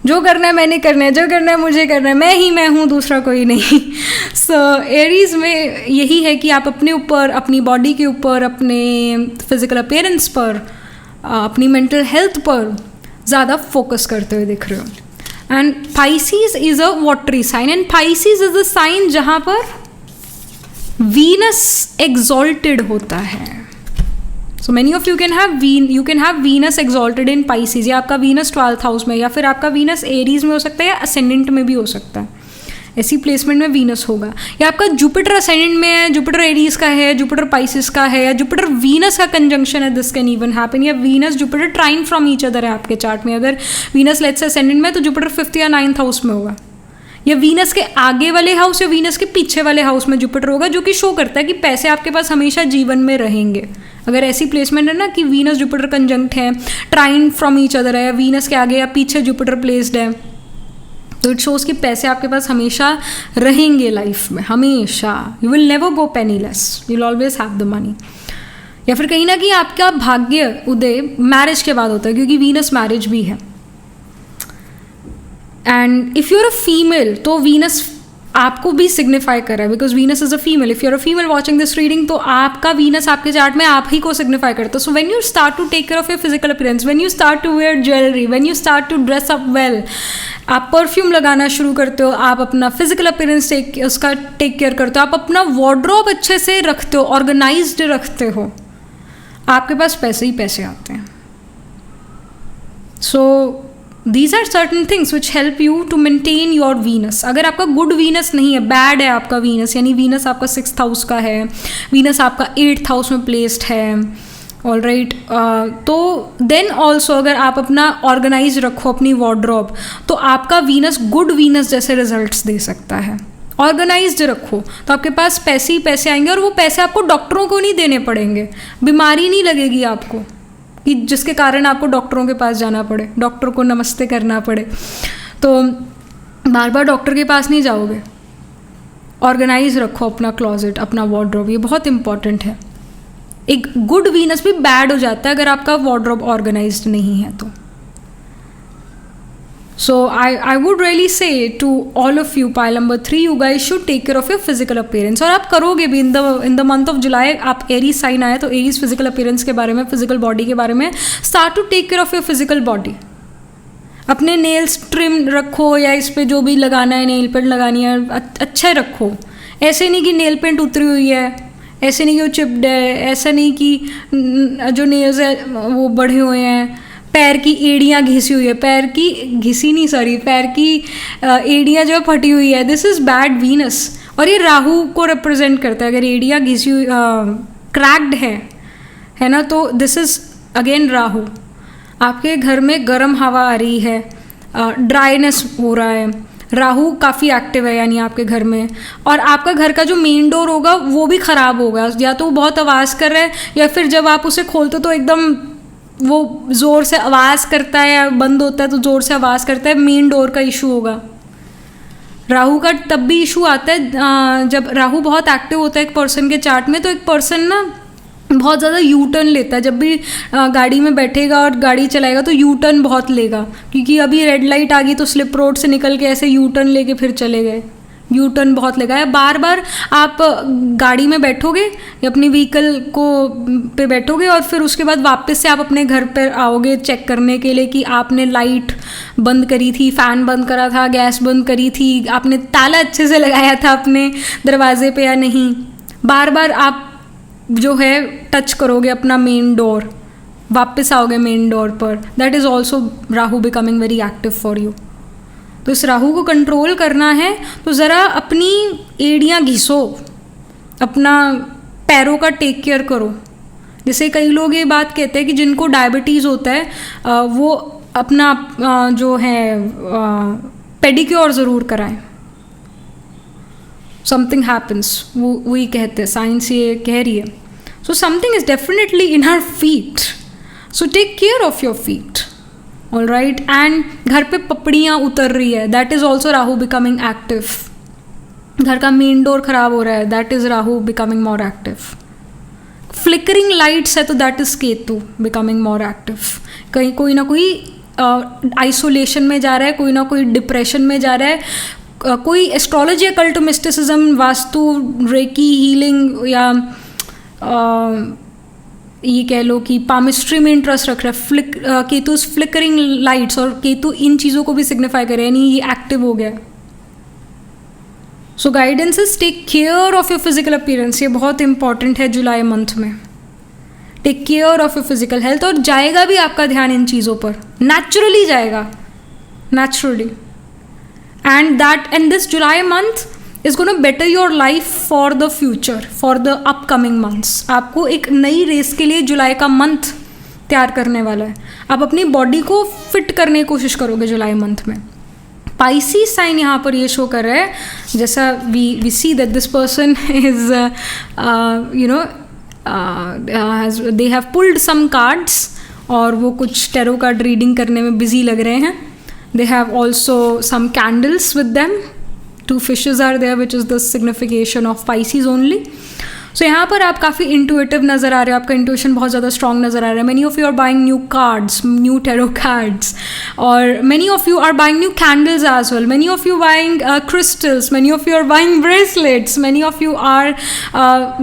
जो करना है मैंने करना है, जो करना है मुझे करना है, मैं हूँ, दूसरा कोई नहीं. सो एरीज में यही है कि आप अपने ऊपर, अपनी बॉडी के ऊपर, अपने फिजिकल अपीयरेंस पर, अपनी मेंटल हेल्थ पर ज़्यादा फोकस करते हुए दिख रहे हो. And Pisces is a watery sign, and Pisces is the sign जहाँ पर वीनस एक्सॉल्टेड होता है. So many of you can have Venus exalted in Pisces. या आपका वीनस 12th हाउस में, या फिर आपका वीनस एरीज में हो सकता है, या असेंडेंट में भी हो सकता है. ऐसी प्लेसमेंट में वीनस होगा. या आपका जुपिटर असेंडेंट में है, जुपिटर एरीज का है, जुपिटर Pisces का है, या जुपिटर वीनस का कंजंक्शन है, दिस कैन इवन हैपन. या Venus Jupiter trine from each other है आपके चार्ट में. अगर वीनस लेट्स से असेंडेंट में, तो जुपिटर 5th या 9th हाउस में होगा, या वीनस के आगे वाले हाउस या वीनस के पीछे वाले हाउस में जुपिटर होगा, जो कि शो करता है कि पैसे आपके पास हमेशा जीवन में रहेंगे. अगर ऐसी प्लेसमेंट है ना कि वीनस जुपिटर कंजंक्ट है, ट्राइन फ्रॉम ईच अदर है, या वीनस के आगे या पीछे जुपिटर प्लेस्ड है, तो इट शोज़ कि पैसे आपके पास हमेशा रहेंगे लाइफ में, हमेशा. You will never go penniless, you will always have the money. या फिर कहीं ना कहीं आपका भाग्य उदय मैरिज के बाद होता है, क्योंकि वीनस मैरिज भी है. And if you are a female, तो वीनस आपको भी सिग्निफाई कर रहा है, because Venus is a female. If you are a female watching this reading, तो आपका वीनस आपके चार्ट में आप ही को सिग्निफाई करता है. So when you start to take care of your physical appearance, when you start to wear jewellery, when you start to dress up well, आप परफ्यूम लगाना शुरू करते हो, आप अपना फिजिकल अपीयरेंस उसका टेक केयर करते हो, आप अपना वार्डरोब अच्छे से रखते हो, ऑर्गेनाइज्ड रखते हो, आपके पास पैसे ही पैसे आते हैं. सो these are certain things which help you to maintain your Venus. अगर आपका गुड वीनस नहीं है, बैड है आपका वीनस, यानी वीनस आपका 6th हाउस का है, वीनस आपका 8th हाउस में प्लेस्ड है, ऑल राइट, तो देन ऑल्सो अगर आप अपना ऑर्गेनाइज रखो अपनी वार्डरोब, तो आपका वीनस गुड वीनस जैसे रिजल्ट्स दे सकता है. ऑर्गेनाइज्ड रखो तो आपके पास पैसे ही पैसे आएंगे, और वो पैसे आपको डॉक्टरों को नहीं देने पड़ेंगे, बीमारी नहीं लगेगी आपको कि जिसके कारण आपको डॉक्टरों के पास जाना पड़े, डॉक्टर को नमस्ते करना पड़े. तो बार बार डॉक्टर के पास नहीं जाओगे. ऑर्गेनाइज रखो अपना क्लॉजेट, अपना वार्डरोब, ये बहुत इंपॉर्टेंट है. एक गुड वीनस भी बैड हो जाता है अगर आपका वार्डरोब ऑर्गेनाइज्ड नहीं है तो. So I would really say to all of you, pile number 3, you guys should take care of your physical appearance. और आप करोगे भी in the month of July. आप एरीज साइन आए तो एरीज फिजिकल अपीयरेंस के बारे में, फिजिकल बॉडी के बारे में start to take care of your physical body. अपने नेल्स ट्रिम रखो, या इस पर जो भी लगाना है, नेल पेंट लगानी है, अच्छे रखो. ऐसे नहीं कि नेल पेंट उतरी हुई है, ऐसे नहीं कि वो चिप्ड है, ऐसा नहीं कि जो नेल्स है वो बढ़े हुए हैं, पैर की एड़ियाँ घिसी हुई है, पैर की एड़ियाँ जो फटी हुई है. दिस इज़ बैड वीनस, और ये राहु को रिप्रेजेंट करता है. अगर एड़ियाँ घिसी हुई क्रैक्ड है ना, तो दिस इज़ अगेन राहु. आपके घर में गर्म हवा आ रही है, ड्राइनेस हो रहा है, राहु काफ़ी एक्टिव है यानी आपके घर में, और आपका घर का जो मेन डोर होगा वो भी ख़राब होगा, या तो वो बहुत आवाज़ कर रहा है, या फिर जब आप उसे खोलते तो एकदम वो ज़ोर से आवाज़ करता है, या बंद होता है तो ज़ोर से आवाज़ करता है. मेन डोर का इशू होगा. राहु का तब भी इशू आता है जब राहु बहुत एक्टिव होता है एक पर्सन के चार्ट में. तो एक पर्सन ना बहुत ज़्यादा यू टर्न लेता है. जब भी गाड़ी में बैठेगा और गाड़ी चलाएगा तो यू टर्न बहुत लेगा, क्योंकि अभी रेड लाइट आ गई तो स्लिप रोड से निकल के ऐसे यू टर्न लेके फिर चले गए. यू टर्न बहुत लगा है. बार बार आप गाड़ी में बैठोगे या अपनी व्हीकल पे बैठोगे, और फिर उसके बाद वापस से आप अपने घर पर आओगे चेक करने के लिए कि आपने लाइट बंद करी थी, फ़ैन बंद करा था, गैस बंद करी थी, आपने ताला अच्छे से लगाया था अपने दरवाजे पे या नहीं. बार बार आप जो है टच करोगे अपना मेन डोर, वापस आओगे मेन डोर पर. That is also Rahu becoming very active for you. तो इस राहु को कंट्रोल करना है तो ज़रा अपनी एड़ियाँ घिसो, अपना पैरों का टेक केयर करो. जैसे कई लोग ये बात कहते हैं कि जिनको डायबिटीज़ होता है वो अपना जो है पेडिक्योर ज़रूर कराएं. समथिंग हैपन्स, वो वही कहते हैं, साइंस ये कह रही है. So something is definitely in our feet, so take care of your feet. All right. And घर पे पपड़ियाँ उतर रही है, that is also Rahu becoming active. घर का मेन डोर खराब हो रहा है, that is Rahu becoming more active. Flickering lights है तो that is Ketu becoming more active. कहीं कोई ना कोई आइसोलेशन में जा रहा है, कोई ना कोई डिप्रेशन में जा रहा है, कोई astrology, occult, mysticism, Vastu, reiki, healing, या ये कह लो कि पामिस्ट्री में इंटरेस्ट रख रहा है. केतु फ्लिकरिंग लाइट्स, और केतु इन चीज़ों को भी सिग्निफाई करे, यानी ये एक्टिव हो गया. So guidance is take care of your physical appearance. ये बहुत इंपॉर्टेंट है जुलाई मंथ में. Take care of your physical health, और जाएगा भी आपका ध्यान इन चीज़ों पर, नेचुरली जाएगा, naturally. and this July month is going to better your life for the future, for the upcoming months. आपको एक नई रेस के लिए जुलाई का मंथ तैयार करने वाला है. आप अपनी बॉडी को फिट करने की कोशिश करोगे जुलाई मंथ में. पाइसी साइन यहाँ पर ये शो कर रहा है, जैसा we see that this person is they have pulled some cards, और वो कुछ टेरो कार्ड रीडिंग करने में बिजी लग रहे हैं. They have also some candles with them. 2 fishes are there, which is the signification of Pisces only. सो यहाँ पर आप काफ़ी इंटुइटिव नज़र आ रहे हो, आपका इंट्यूशन बहुत ज़्यादा स्ट्रॉन्ग नज़र आ रहा है. Many of you are buying new cards, new tarot cards, और many of you are buying new candles as well. Many of you buying crystals, many of you are buying bracelets, many of you are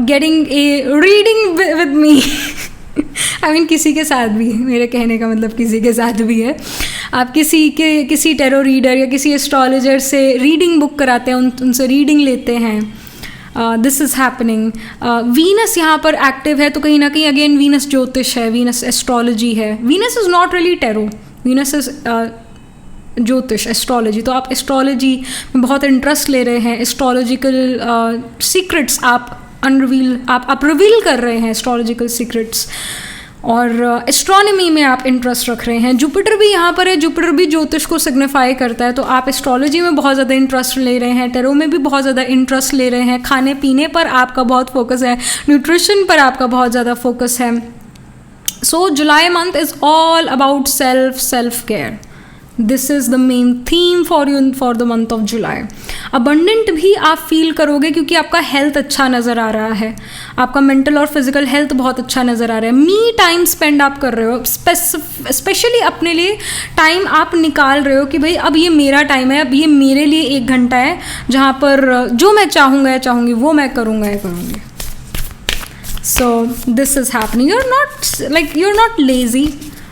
getting a reading with me. I mean किसी के साथ भी, मेरे कहने का मतलब किसी के साथ भी है. आप किसी टैरो रीडर या किसी एस्ट्रोलॉजर से रीडिंग बुक कराते हैं, उनसे रीडिंग लेते हैं. This is happening. वीनस यहाँ पर एक्टिव है, तो कहीं ना कहीं अगेन वीनस ज्योतिष है, वीनस एस्ट्रोलॉजी है. Venus is not really tarot, Venus is ज्योतिष, एस्ट्रोलॉजी. तो आप एस्ट्रोलॉजी में बहुत इंटरेस्ट ले रहे हैं, एस्ट्रोलॉजिकल सीक्रेट्स आप रिवील कर रहे हैं, एस्ट्रोलॉजिकल सीक्रेट्स. और एस्ट्रोनॉमी में आप इंटरेस्ट रख रहे हैं. जुपिटर भी यहाँ पर है, जुपिटर भी ज्योतिष को सिग्निफाई करता है. तो आप एस्ट्रोलॉजी में बहुत ज़्यादा इंटरेस्ट ले रहे हैं, टैरो में भी बहुत ज़्यादा इंटरेस्ट ले रहे हैं, खाने पीने पर आपका बहुत फोकस है, न्यूट्रिशन पर आपका बहुत ज़्यादा फोकस है. So July month is all about self care. This is the main theme for you for the month of July. Abundant भी आप फील करोगे क्योंकि आपका हेल्थ अच्छा नज़र आ रहा है, आपका मेंटल और फिजिकल हेल्थ बहुत अच्छा नज़र आ रहा है. मी टाइम स्पेंड आप कर रहे हो, स्पेशली अपने लिए टाइम आप निकाल रहे हो कि भाई अब ये मेरा टाइम है, अब ये मेरे लिए 1 घंटा है जहाँ पर जो मैं चाहूँगा या चाहूँगी वो मैं करूँगा या करूँगी. So this is happening. you're not lazy.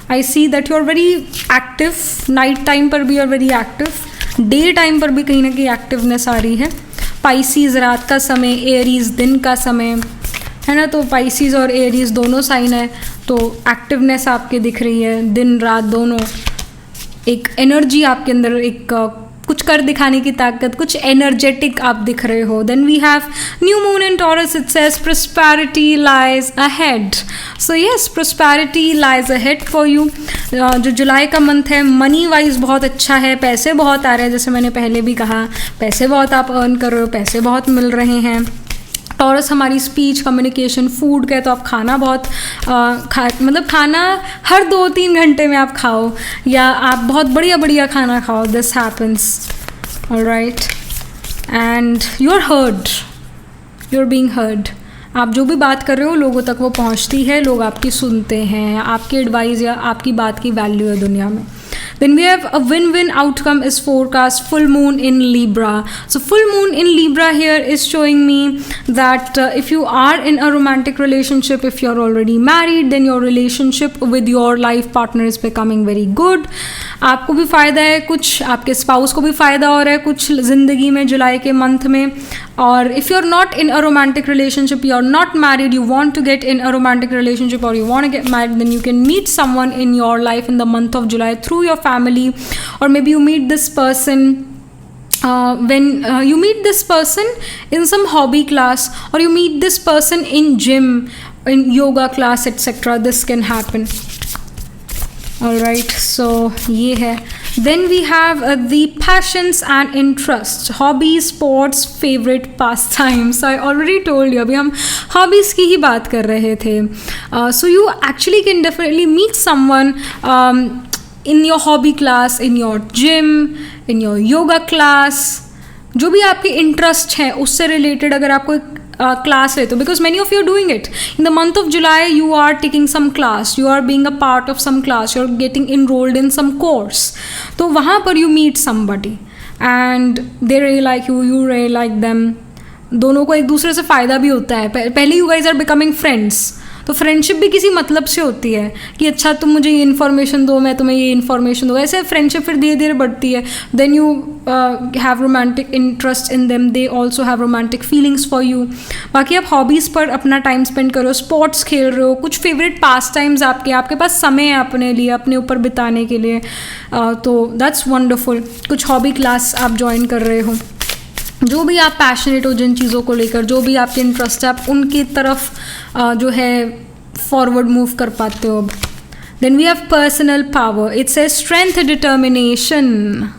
I see that you are very active. Night time पर भी you are very active. Day time पर भी कहीं ना कहीं एक्टिवनेस आ रही है. पाइसीज रात का समय, एरीज दिन का समय है ना. तो पाइसीज और एरीज दोनों साइन है, तो एक्टिवनेस आपके दिख रही है दिन रात दोनों. एक एनर्जी आपके अंदर, एक कुछ कर दिखाने की ताकत, कुछ एनर्जेटिक आप दिख रहे हो. Then we have new moon in Taurus. It says prosperity lies ahead. So yes, prosperity lies ahead for you. जो जुलाई का मंथ है मनी वाइज बहुत अच्छा है, पैसे बहुत आ रहे हैं. जैसे मैंने पहले भी कहा, पैसे बहुत आप अर्न कर रहे हो, पैसे बहुत मिल रहे हैं. टॉरस हमारी स्पीच, कम्युनिकेशन, फूड का है, तो आप खाना बहुत मतलब खाना हर 2-3 घंटे में आप खाओ, या आप बहुत बढ़िया खाना खाओ. This happens. Alright. And you are heard, you are being heard. आप जो भी बात कर रहे हो लोगों तक वो पहुंचती है, लोग आपकी सुनते हैं, आपकी एडवाइस या आपकी बात की वैल्यू है दुनिया में. Then we have a win-win outcome is forecast. Full moon in Libra. So full moon in Libra here is showing me that if you are in a romantic relationship, if you're already married, then your relationship with your life partner is becoming very good. आपको भी फ़ायदा है, कुछ आपके स्पाउस को भी फ़ायदा हो रहा है कुछ ज़िंदगी में जुलाई के मंथ में. और if you are not in a romantic relationship, you are not married, you want to get in a romantic relationship or you want to get married, then you can meet someone in your life in the month of July through your family, or maybe you meet this person when you meet this person in some hobby class, or you meet this person in gym, in yoga class, etc. This can happen. Alright, so ये है. Then we have the passions and interests, hobbies, sports, favorite pastimes. So I already told you, अभी हम hobbies की ही बात कर रहे थे. So you actually can definitely meet someone in your hobby class, in your gym, in your yoga class. जो भी आपके इंटरेस्ट हैं उससे रिलेटेड अगर आपको क्लास है तो, because many of you are doing it in the month of July, you are taking some class, you are being a part of some class, you are getting enrolled in some course. तो वहाँ पर you meet somebody and they really like you, you really like them. दोनों को एक दूसरे से फ़ायदा भी होता है. पहले you guys are becoming friends. तो फ्रेंडशिप भी किसी मतलब से होती है कि अच्छा तुम मुझे ये इन्फॉर्मेशन दो, मैं तुम्हें ये इन्फॉर्मेशन दूँ. ऐसे फ्रेंडशिप फिर धीरे धीरे बढ़ती है. Then you have romantic interest in them, they also have romantic feelings for you. बाकी आप हॉबीज़ पर अपना टाइम स्पेंड करो, स्पोर्ट्स खेल रहे हो, कुछ फेवरेट पास टाइम्स आपके पास समय है अपने लिए, अपने ऊपर बिताने के लिए. तो दैट्स वंडरफुल. कुछ हॉबी क्लास आप ज्वाइन कर रहे हो. जो भी आप पैशनेट हो जिन चीज़ों को लेकर, जो भी आपके इंटरेस्ट है, आप उनकी तरफ जो है फॉरवर्ड मूव कर पाते हो. Then we have personal power. It's a strength, determination.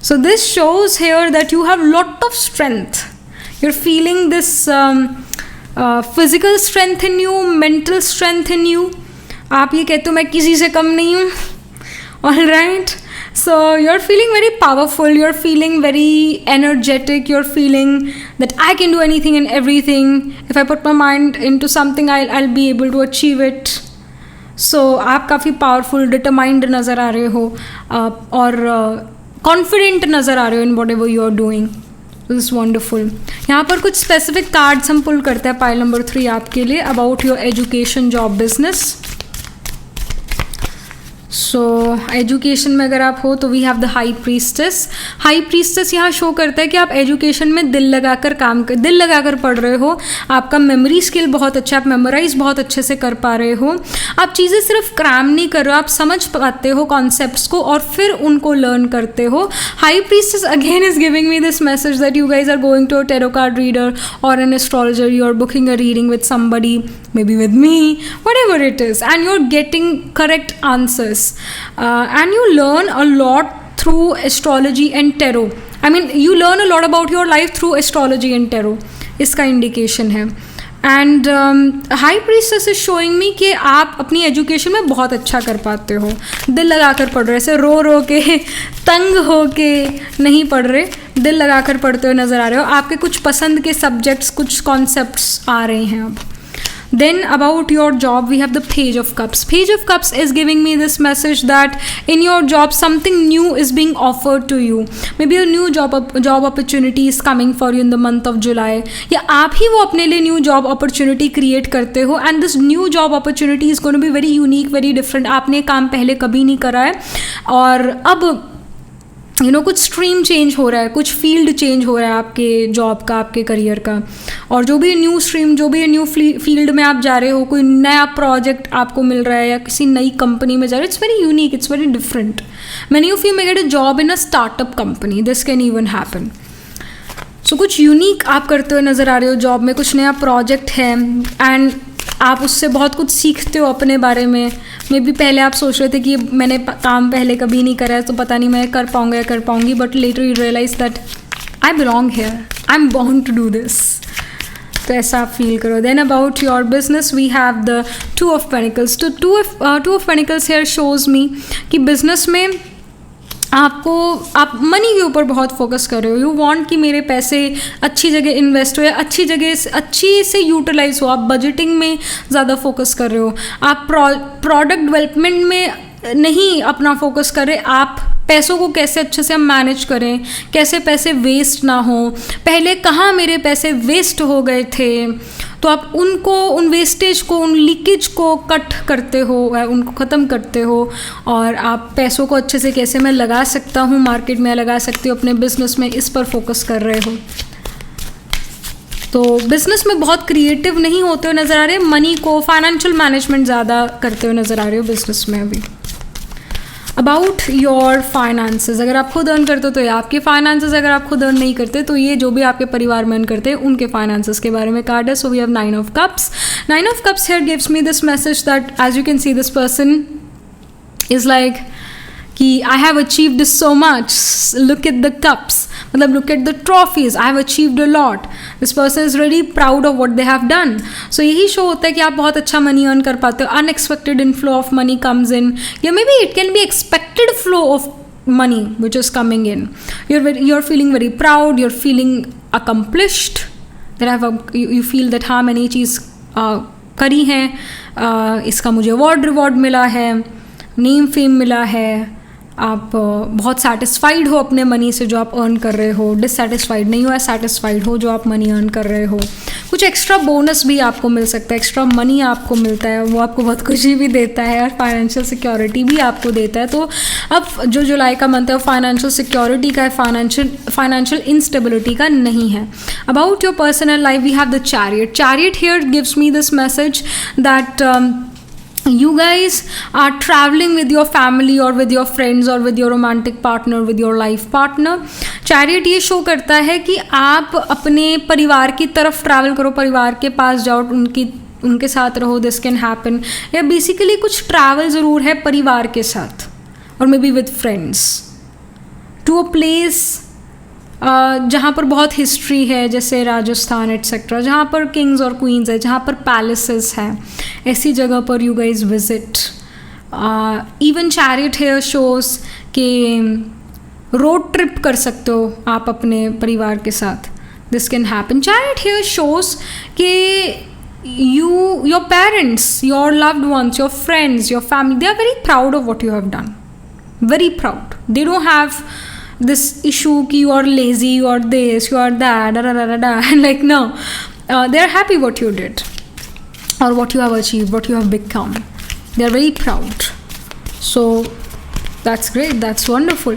So this shows here that you have lot of strength. You are feeling this physical strength in you, mental strength in you. आप ये कहते हो मैं किसी से कम नहीं हूँ. All right. So you're feeling very powerful, you're feeling very energetic, you're feeling that I can do anything and everything. If I put my mind into something, I'll be able to achieve it. So आप काफ़ी powerful, determined नज़र आ रहे हो और confident नज़र आ रहे हो in whatever you are doing. This is wonderful. यहाँ पर कुछ specific cards हम pull करते हैं pile number 3 आपके लिए about your education, job, business. So education में अगर आप हो तो we have the high priestess. High priestess यहाँ शो करता है कि आप एजुकेशन में दिल लगाकर पढ़ रहे हो. आपका मेमोरी स्किल बहुत अच्छा है, आप मेमोराइज बहुत अच्छे से कर पा रहे हो. आप चीज़ें सिर्फ क्रैम नहीं कर रहे हो, आप समझ पाते हो कॉन्सेप्ट्स को और फिर उनको लर्न करते हो. High priestess again is giving me this message that you guys are going to a tarot card reader और an astrologer. You are booking a reading with somebody, maybe with me, whatever it is, and you're getting correct answers, and you learn a lot through astrology and tarot. I mean, you learn a lot about your life through astrology and tarot. इसका इंडिकेशन है. And high priestess is showing me कि आप अपनी एजुकेशन में बहुत अच्छा कर पाते हो. दिल लगा कर पढ़ रहे, ऐसे रो के तंग हो के नहीं पढ़ रहे, दिल लगा कर पढ़ते हुए नज़र आ रहे हो. आपके कुछ पसंद के सब्जेक्ट्स, कुछ कॉन्सेप्ट्स आ रहे हैं अब. Then about your job, we have the Page of Cups. Page of Cups is giving me this message that in your job something new is being offered to you. Maybe a new job opportunity is coming for you in the month of July. या आप ही वो अपने लिए new job opportunity create करते हो, and this new job opportunity is going to be very unique, very different. आपने काम पहले कभी नहीं करा है और अब कुछ स्ट्रीम चेंज हो रहा है, कुछ फील्ड चेंज हो रहा है आपके जॉब का, आपके करियर का. और जो भी न्यू स्ट्रीम, जो भी न्यू फील्ड में आप जा रहे हो, कोई नया प्रोजेक्ट आपको मिल रहा है या किसी नई कंपनी में जा रहे हो, it's very unique, it's very different. Many of you may get a job in a startup company. This can even happen. So कुछ यूनिक आप करते हुए नज़र आ रहे हो जॉब में, कुछ नया प्रोजेक्ट है एंड आप उससे बहुत कुछ सीखते हो अपने बारे में. मे बी पहले आप सोच रहे थे कि मैंने काम पहले कभी नहीं करा है तो पता नहीं मैं कर पाऊँगा या कर पाऊँगी, but later you realise that I belong here, I am born to do this. तो ऐसा आप फील करो. Then about your business we have the two of pentacles. तो two of pentacles here shows me कि बिजनेस में आप मनी के ऊपर बहुत फोकस कर रहे हो. यू वांट कि मेरे पैसे अच्छी जगह इन्वेस्ट हो या अच्छी से यूटिलाइज हो. आप बजटिंग में ज़्यादा फोकस कर रहे हो. आप प्रोडक्ट डेवलपमेंट में नहीं अपना फोकस कर रहे. आप पैसों को कैसे अच्छे से हम मैनेज करें, कैसे पैसे वेस्ट ना हो. पहले कहाँ मेरे पैसे वेस्ट हो गए थे, तो आप उन वेस्टेज को, उन लीकेज को कट करते हो, उनको ख़त्म करते हो. और आप पैसों को अच्छे से कैसे मैं लगा सकता हूँ, मार्केट में लगा सकती हूँ, अपने बिजनेस में, इस पर फोकस कर रहे हो. तो बिजनेस में बहुत क्रिएटिव नहीं होते हुए नज़र आ रहे. मनी को, फाइनेंशियल मैनेजमेंट ज़्यादा करते हुए नज़र आ रहे हो बिजनेस में अभी. अबाउट योर फाइनेंसेस, अगर आप खुद अर्न करते हो तो ये आपके फाइनेंसेस, अगर आप खुद अर्न नहीं करते तो ये जो भी आपके परिवार में अर्न करते हैं उनके फाइनेंसेस के बारे में कार्ड है. So we have 9 of cups. 9 of cups here gives me this message that as you can see this person is like कि I have achieved so much, look at the cups, मतलब look at the trophies, I have achieved a lot. This person is really proud of what they have done. So यही शो होता है कि आप बहुत अच्छा मनी अर्न कर पाते हो. Unexpected inflow of money comes in, या maybe it can be expected flow of money which is coming in. You're feeling very proud, you're feeling accomplished, that you feel that हाँ मैंने ये चीज़ करी है, इसका मुझे अवार्ड रिवॉर्ड मिला है, नेम फेम मिला है. आप बहुत सेटिस्फाइड हो अपने मनी से जो आप अर्न कर रहे हो. डिससेटिस्फाइड नहीं हो, सेटिस्फाइड हो जो आप मनी अर्न कर रहे हो. कुछ एक्स्ट्रा बोनस भी आपको मिल सकता है, एक्स्ट्रा मनी आपको मिलता है, वो आपको बहुत खुशी भी देता है और फाइनेंशियल सिक्योरिटी भी आपको देता है. तो अब जो जुलाई का मंथ है वो फाइनेंशियल सिक्योरिटी का है, फाइनेंशियल इंस्टेबिलिटी का नहीं है. About your personal life we have the chariot. Chariot here gives me this message that you guys are traveling with your family or with your friends or with your romantic partner, with your life partner. Chariot ये शो करता है कि आप अपने परिवार की तरफ ट्रैवल करो, परिवार के पास जाओ, उनके साथ रहो. This can happen. या बेसिकली कुछ ट्रैवल ज़रूर है परिवार के साथ और maybe with friends to a place जहाँ पर बहुत हिस्ट्री है, जैसे राजस्थान एट्सेट्रा, जहाँ पर किंग्स और क्वींस है, जहाँ पर पैलेसेस हैं, ऐसी जगह पर you guys visit. Even chariot here shows कि रोड ट्रिप कर सकते हो आप अपने परिवार के साथ. This can happen. Chariot here shows कि your parents, your loved ones, your friends, your family, they are very proud of what you have done. Very proud. They don't have this issue ki you are lazy, you are this, you are that, da da da da da. And like, no, they are happy what you did or what you have achieved, what you have become. They are very proud. So that's great. That's wonderful.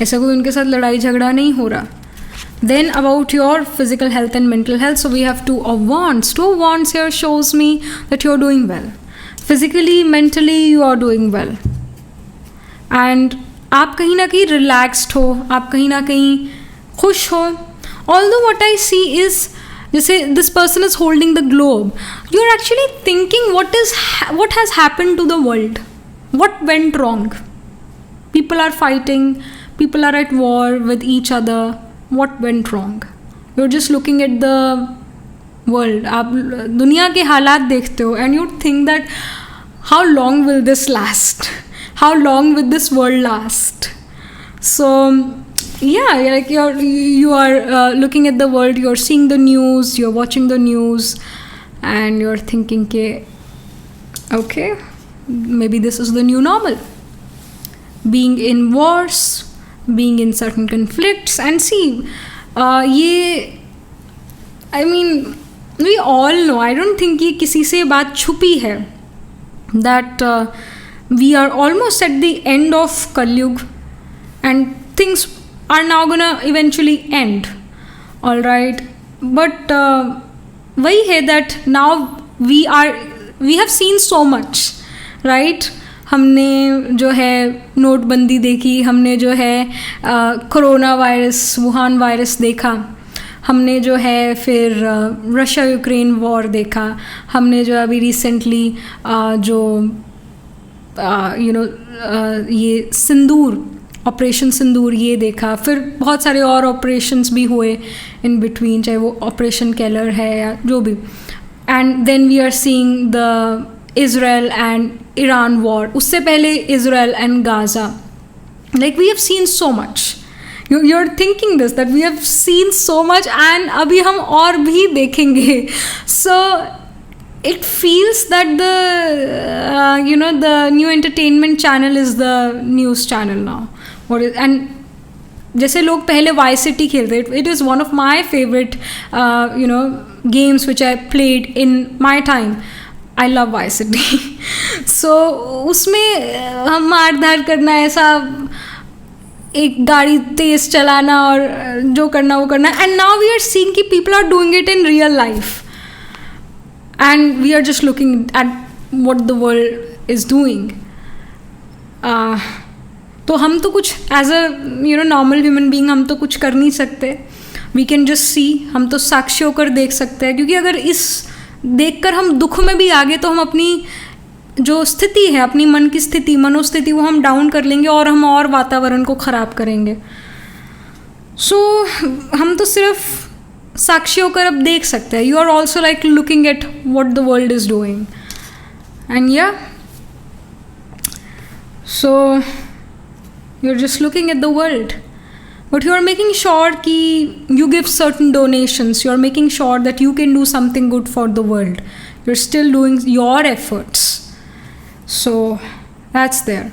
ऐसा कोई उनके साथ लड़ाई झगड़ा नहीं हो रहा. Then about your physical health and mental health, so we have two wands. Two wands here shows me that you're doing well. Physically, mentally, you are doing well. And आप कहीं ना कहीं relaxed हो, आप कहीं ना कहीं खुश हो. Although what I see is, जैसे this person is holding the globe, you're actually thinking what has happened to the world. What went wrong? People are fighting, people are at war with each other. What went wrong? You're just looking at the world. आप दुनिया के हालात देखते हो and you think that how long will this last? How long will this world last? So yeah, like you are looking at the world, you're seeing the news, you're watching the news, and you're thinking ke, okay, maybe this is the new normal. Being in wars, being in certain conflicts, and see, I mean, we all know, I don't think ये किसी से बात छुपी है, that we are almost at the end of Kalyug and things are now gonna eventually end. Alright, but वही है that now we have seen so much, right? हमने जो है नोटबंदी देखी, हमने जो है कोरोना वायरस, वुहान वायरस देखा, हमने जो है फिर रशिया यूक्रेन वॉर देखा, हमने जो अभी रिसेंटली जो ये सिंदूर, ऑपरेशन सिंदूर ये देखा, फिर बहुत सारे और ऑपरेशंस भी हुए इन बिटवीन, चाहे वो ऑपरेशन केलर है या जो भी. And then we are seeing the Israel and Iran war. उससे पहले Israel and Gaza. Like we have seen so much. You're thinking this, that we have seen so much and अभी हम और भी देखेंगे. So it feels that the new entertainment channel is the news channel now. And जैसे लोग पहले वाई सिटी खेलते, it is one of my favorite games which I played in my time. I love Y city. So उसमें हम मार धार करना, ऐसा एक गाड़ी तेज चलाना और जो करना वो करना. And now we are seeing कि people are doing it in real life. And we are just looking at what the world is doing. तो हम तो कुछ as a normal human being हम तो कुछ कर नहीं सकते. वी कैन जस्ट सी, हम तो साक्षी होकर देख सकते हैं. क्योंकि अगर इस देखकर हम दुख में भी आ गए तो हम अपनी जो स्थिति है, अपनी मन की स्थिति, मनोस्थिति, वो हम डाउन कर लेंगे और हम और वातावरण को ख़राब करेंगे. सो हम तो सिर्फ साक्षी होकर अब देख सकते हैं. You are also like looking at what the world is doing. And yeah so you're just looking at the world, but you're making sure ki you give certain donations. You're making sure that you can do something good for the world. You're still doing your efforts. So that's there.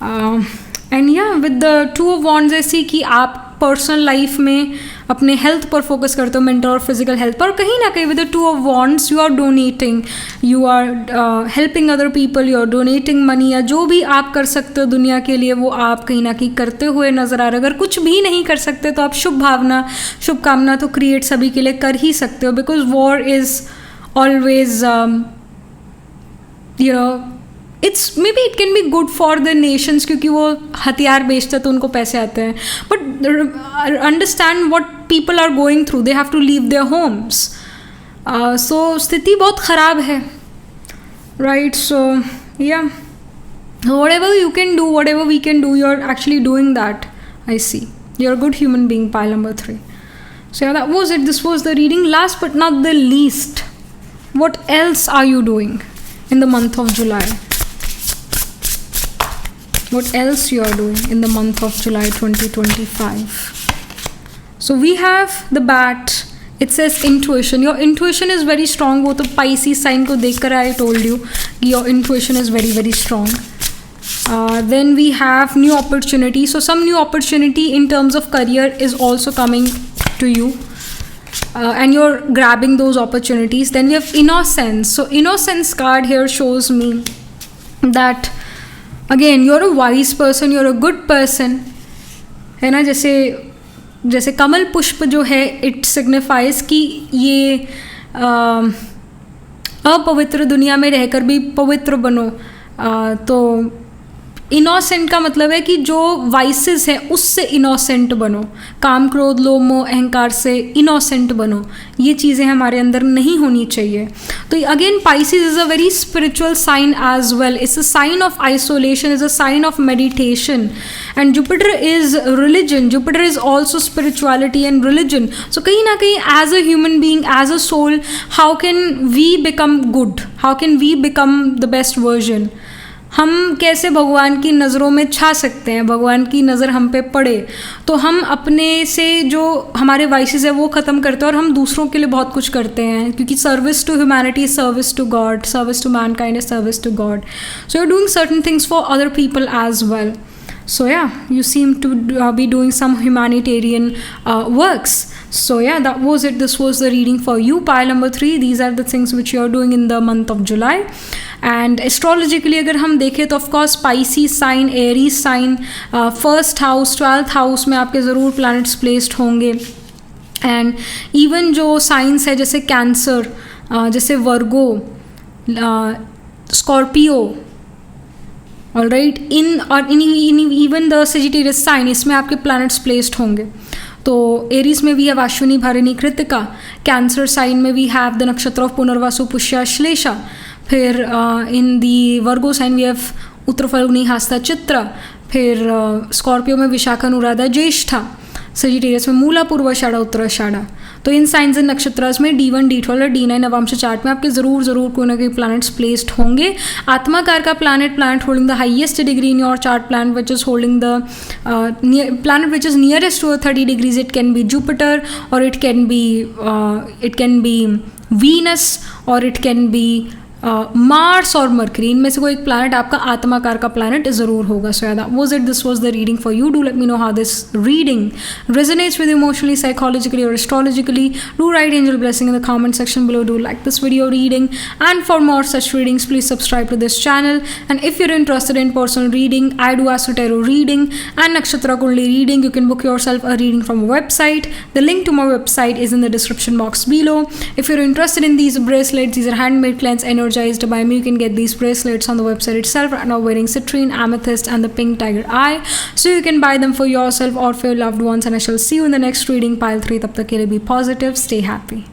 And yeah, with the Two of Wands I see कि आप पर्सनल लाइफ में अपने हेल्थ पर फोकस करते हो, मेंटल और फिजिकल हेल्थ पर. कहीं ना कहीं with the two of wands you are donating, you are helping other people, you are donating money, या जो भी आप कर सकते हो दुनिया के लिए वो आप कहीं ना कहीं करते हुए नज़र आ रहे हो. अगर कुछ भी नहीं कर सकते तो आप शुभकामना तो क्रिएट सभी के लिए कर ही सकते हो. Because war is always it's maybe it can be good for the nations, क्योंकि वो हथियार बेचते तो उनको पैसे आते हैं. But understand what people are going through, they have to leave their homes. So स्थिति बहुत ख़राब है, राइट. सो या whatever you can do, whatever we can do, you're actually doing that. I see. You're a good human being, pile number 3. So yeah, that was it. This was the reading. Last but not the least, what else are you doing in the month of July? what else you are doing in the month of July 2025. So we have the bat. It says intuition. Your intuition is very strong. वो तो Pisces sign को देखकर I told you your intuition is very very strong. Then we have new opportunity. So some new opportunity in terms of career is also coming to you. And you're grabbing those opportunities. Then we have innocence. So innocence card here shows me that again you're a wise person, you're a good person, है ना. जैसे कमल पुष्प जो है इट सिग्निफाइज कि ये अपवित्र दुनिया में रहकर भी पवित्र बनो. तो इनोसेंट का मतलब है कि जो वाइसेस हैं उससे इनोसेंट बनो. काम क्रोध लोभ मोह अहंकार से इनोसेंट बनो. ये चीज़ें हमारे अंदर नहीं होनी चाहिए. तो again Pisces is a very spiritual sign as well. It's a sign of isolation, is a sign of meditation. And Jupiter is religion. Jupiter is also spirituality and religion. So कहीं ना कहीं as a human being, as a soul, how can we become good, how can we become the best version. हम कैसे भगवान की नज़रों में छा सकते हैं, भगवान की नज़र हम पे पड़े. तो हम अपने से जो हमारे वाइसेस है वो ख़त्म करते हैं और हम दूसरों के लिए बहुत कुछ करते हैं, क्योंकि service to humanity, service to God, service to mankind is service to God. So you are doing certain things for other people as well. So yeah, you seem to be doing some humanitarian works. So yeah, that was it. This was the reading for you. Pile number 3. These are the things which you are doing in the month of July. And astrologically अगर हम देखें तो of course Pisces sign, Aries sign, first house, 12th house में आपके ज़रूर planets placed होंगे. And even जो signs है जैसे Cancer, जैसे Virgo, Scorpio, all right, in even the Sagittarius sign, इसमें आपके प्लैनेट्स प्लेस्ड होंगे. तो एरीज में वी हैव अश्विनी भरणी कृतिका. कैंसर साइन में we have the nakshatra of Punarvasu पुष्य श्लेषा. फिर इन दी वर्गो साइन वी हैव उत्तर फल्गुनी हस्ता चित्रा. फिर स्कॉर्पियो में विशाखा अनुराधा ज्येष्ठा. सेजिटेरियस में मूला पूर्वाषाढ़ा उत्तराषाढ़ा. तो इन साइंस एंड नक्षत्रास में D1, D12 और D9 नवांश चार्ट में आपके ज़रूर कोई ना कोई प्लैनेट्स प्लेस्ड होंगे. आत्माकार का planet holding the highest degree in your chart, planet which is holding the planet which is nearest to 30 degrees. It can be Jupiter और इट कैन बी वीनस और इट कैन बी मार्स और मर्करी. इनमें से कोई एक प्लैनेट आपका आत्माकार का प्लैनेट ज़रूर होगा. So that was it. This was the reading for you. Do let me know how this reading resonates with you emotionally, psychologically or astrologically. Do write angel blessing in the comment section below. Do like this video reading, and for more such readings please subscribe to this channel. And if you're interested in personal reading, I do Astro Tarot reading and Nakshatra Kundali reading. You can book yourself a reading from a website. The link to my website is in the description box below. If you're interested in these bracelets, these are handmade cleansed energized by me. You can get these bracelets on the website itself. Right now wearing citrine, amethyst and the pink tiger eye, so you can buy them for yourself or for your loved ones. And I shall see you in the next reading. Pile 3. Tab tak ke liye be positive, stay happy.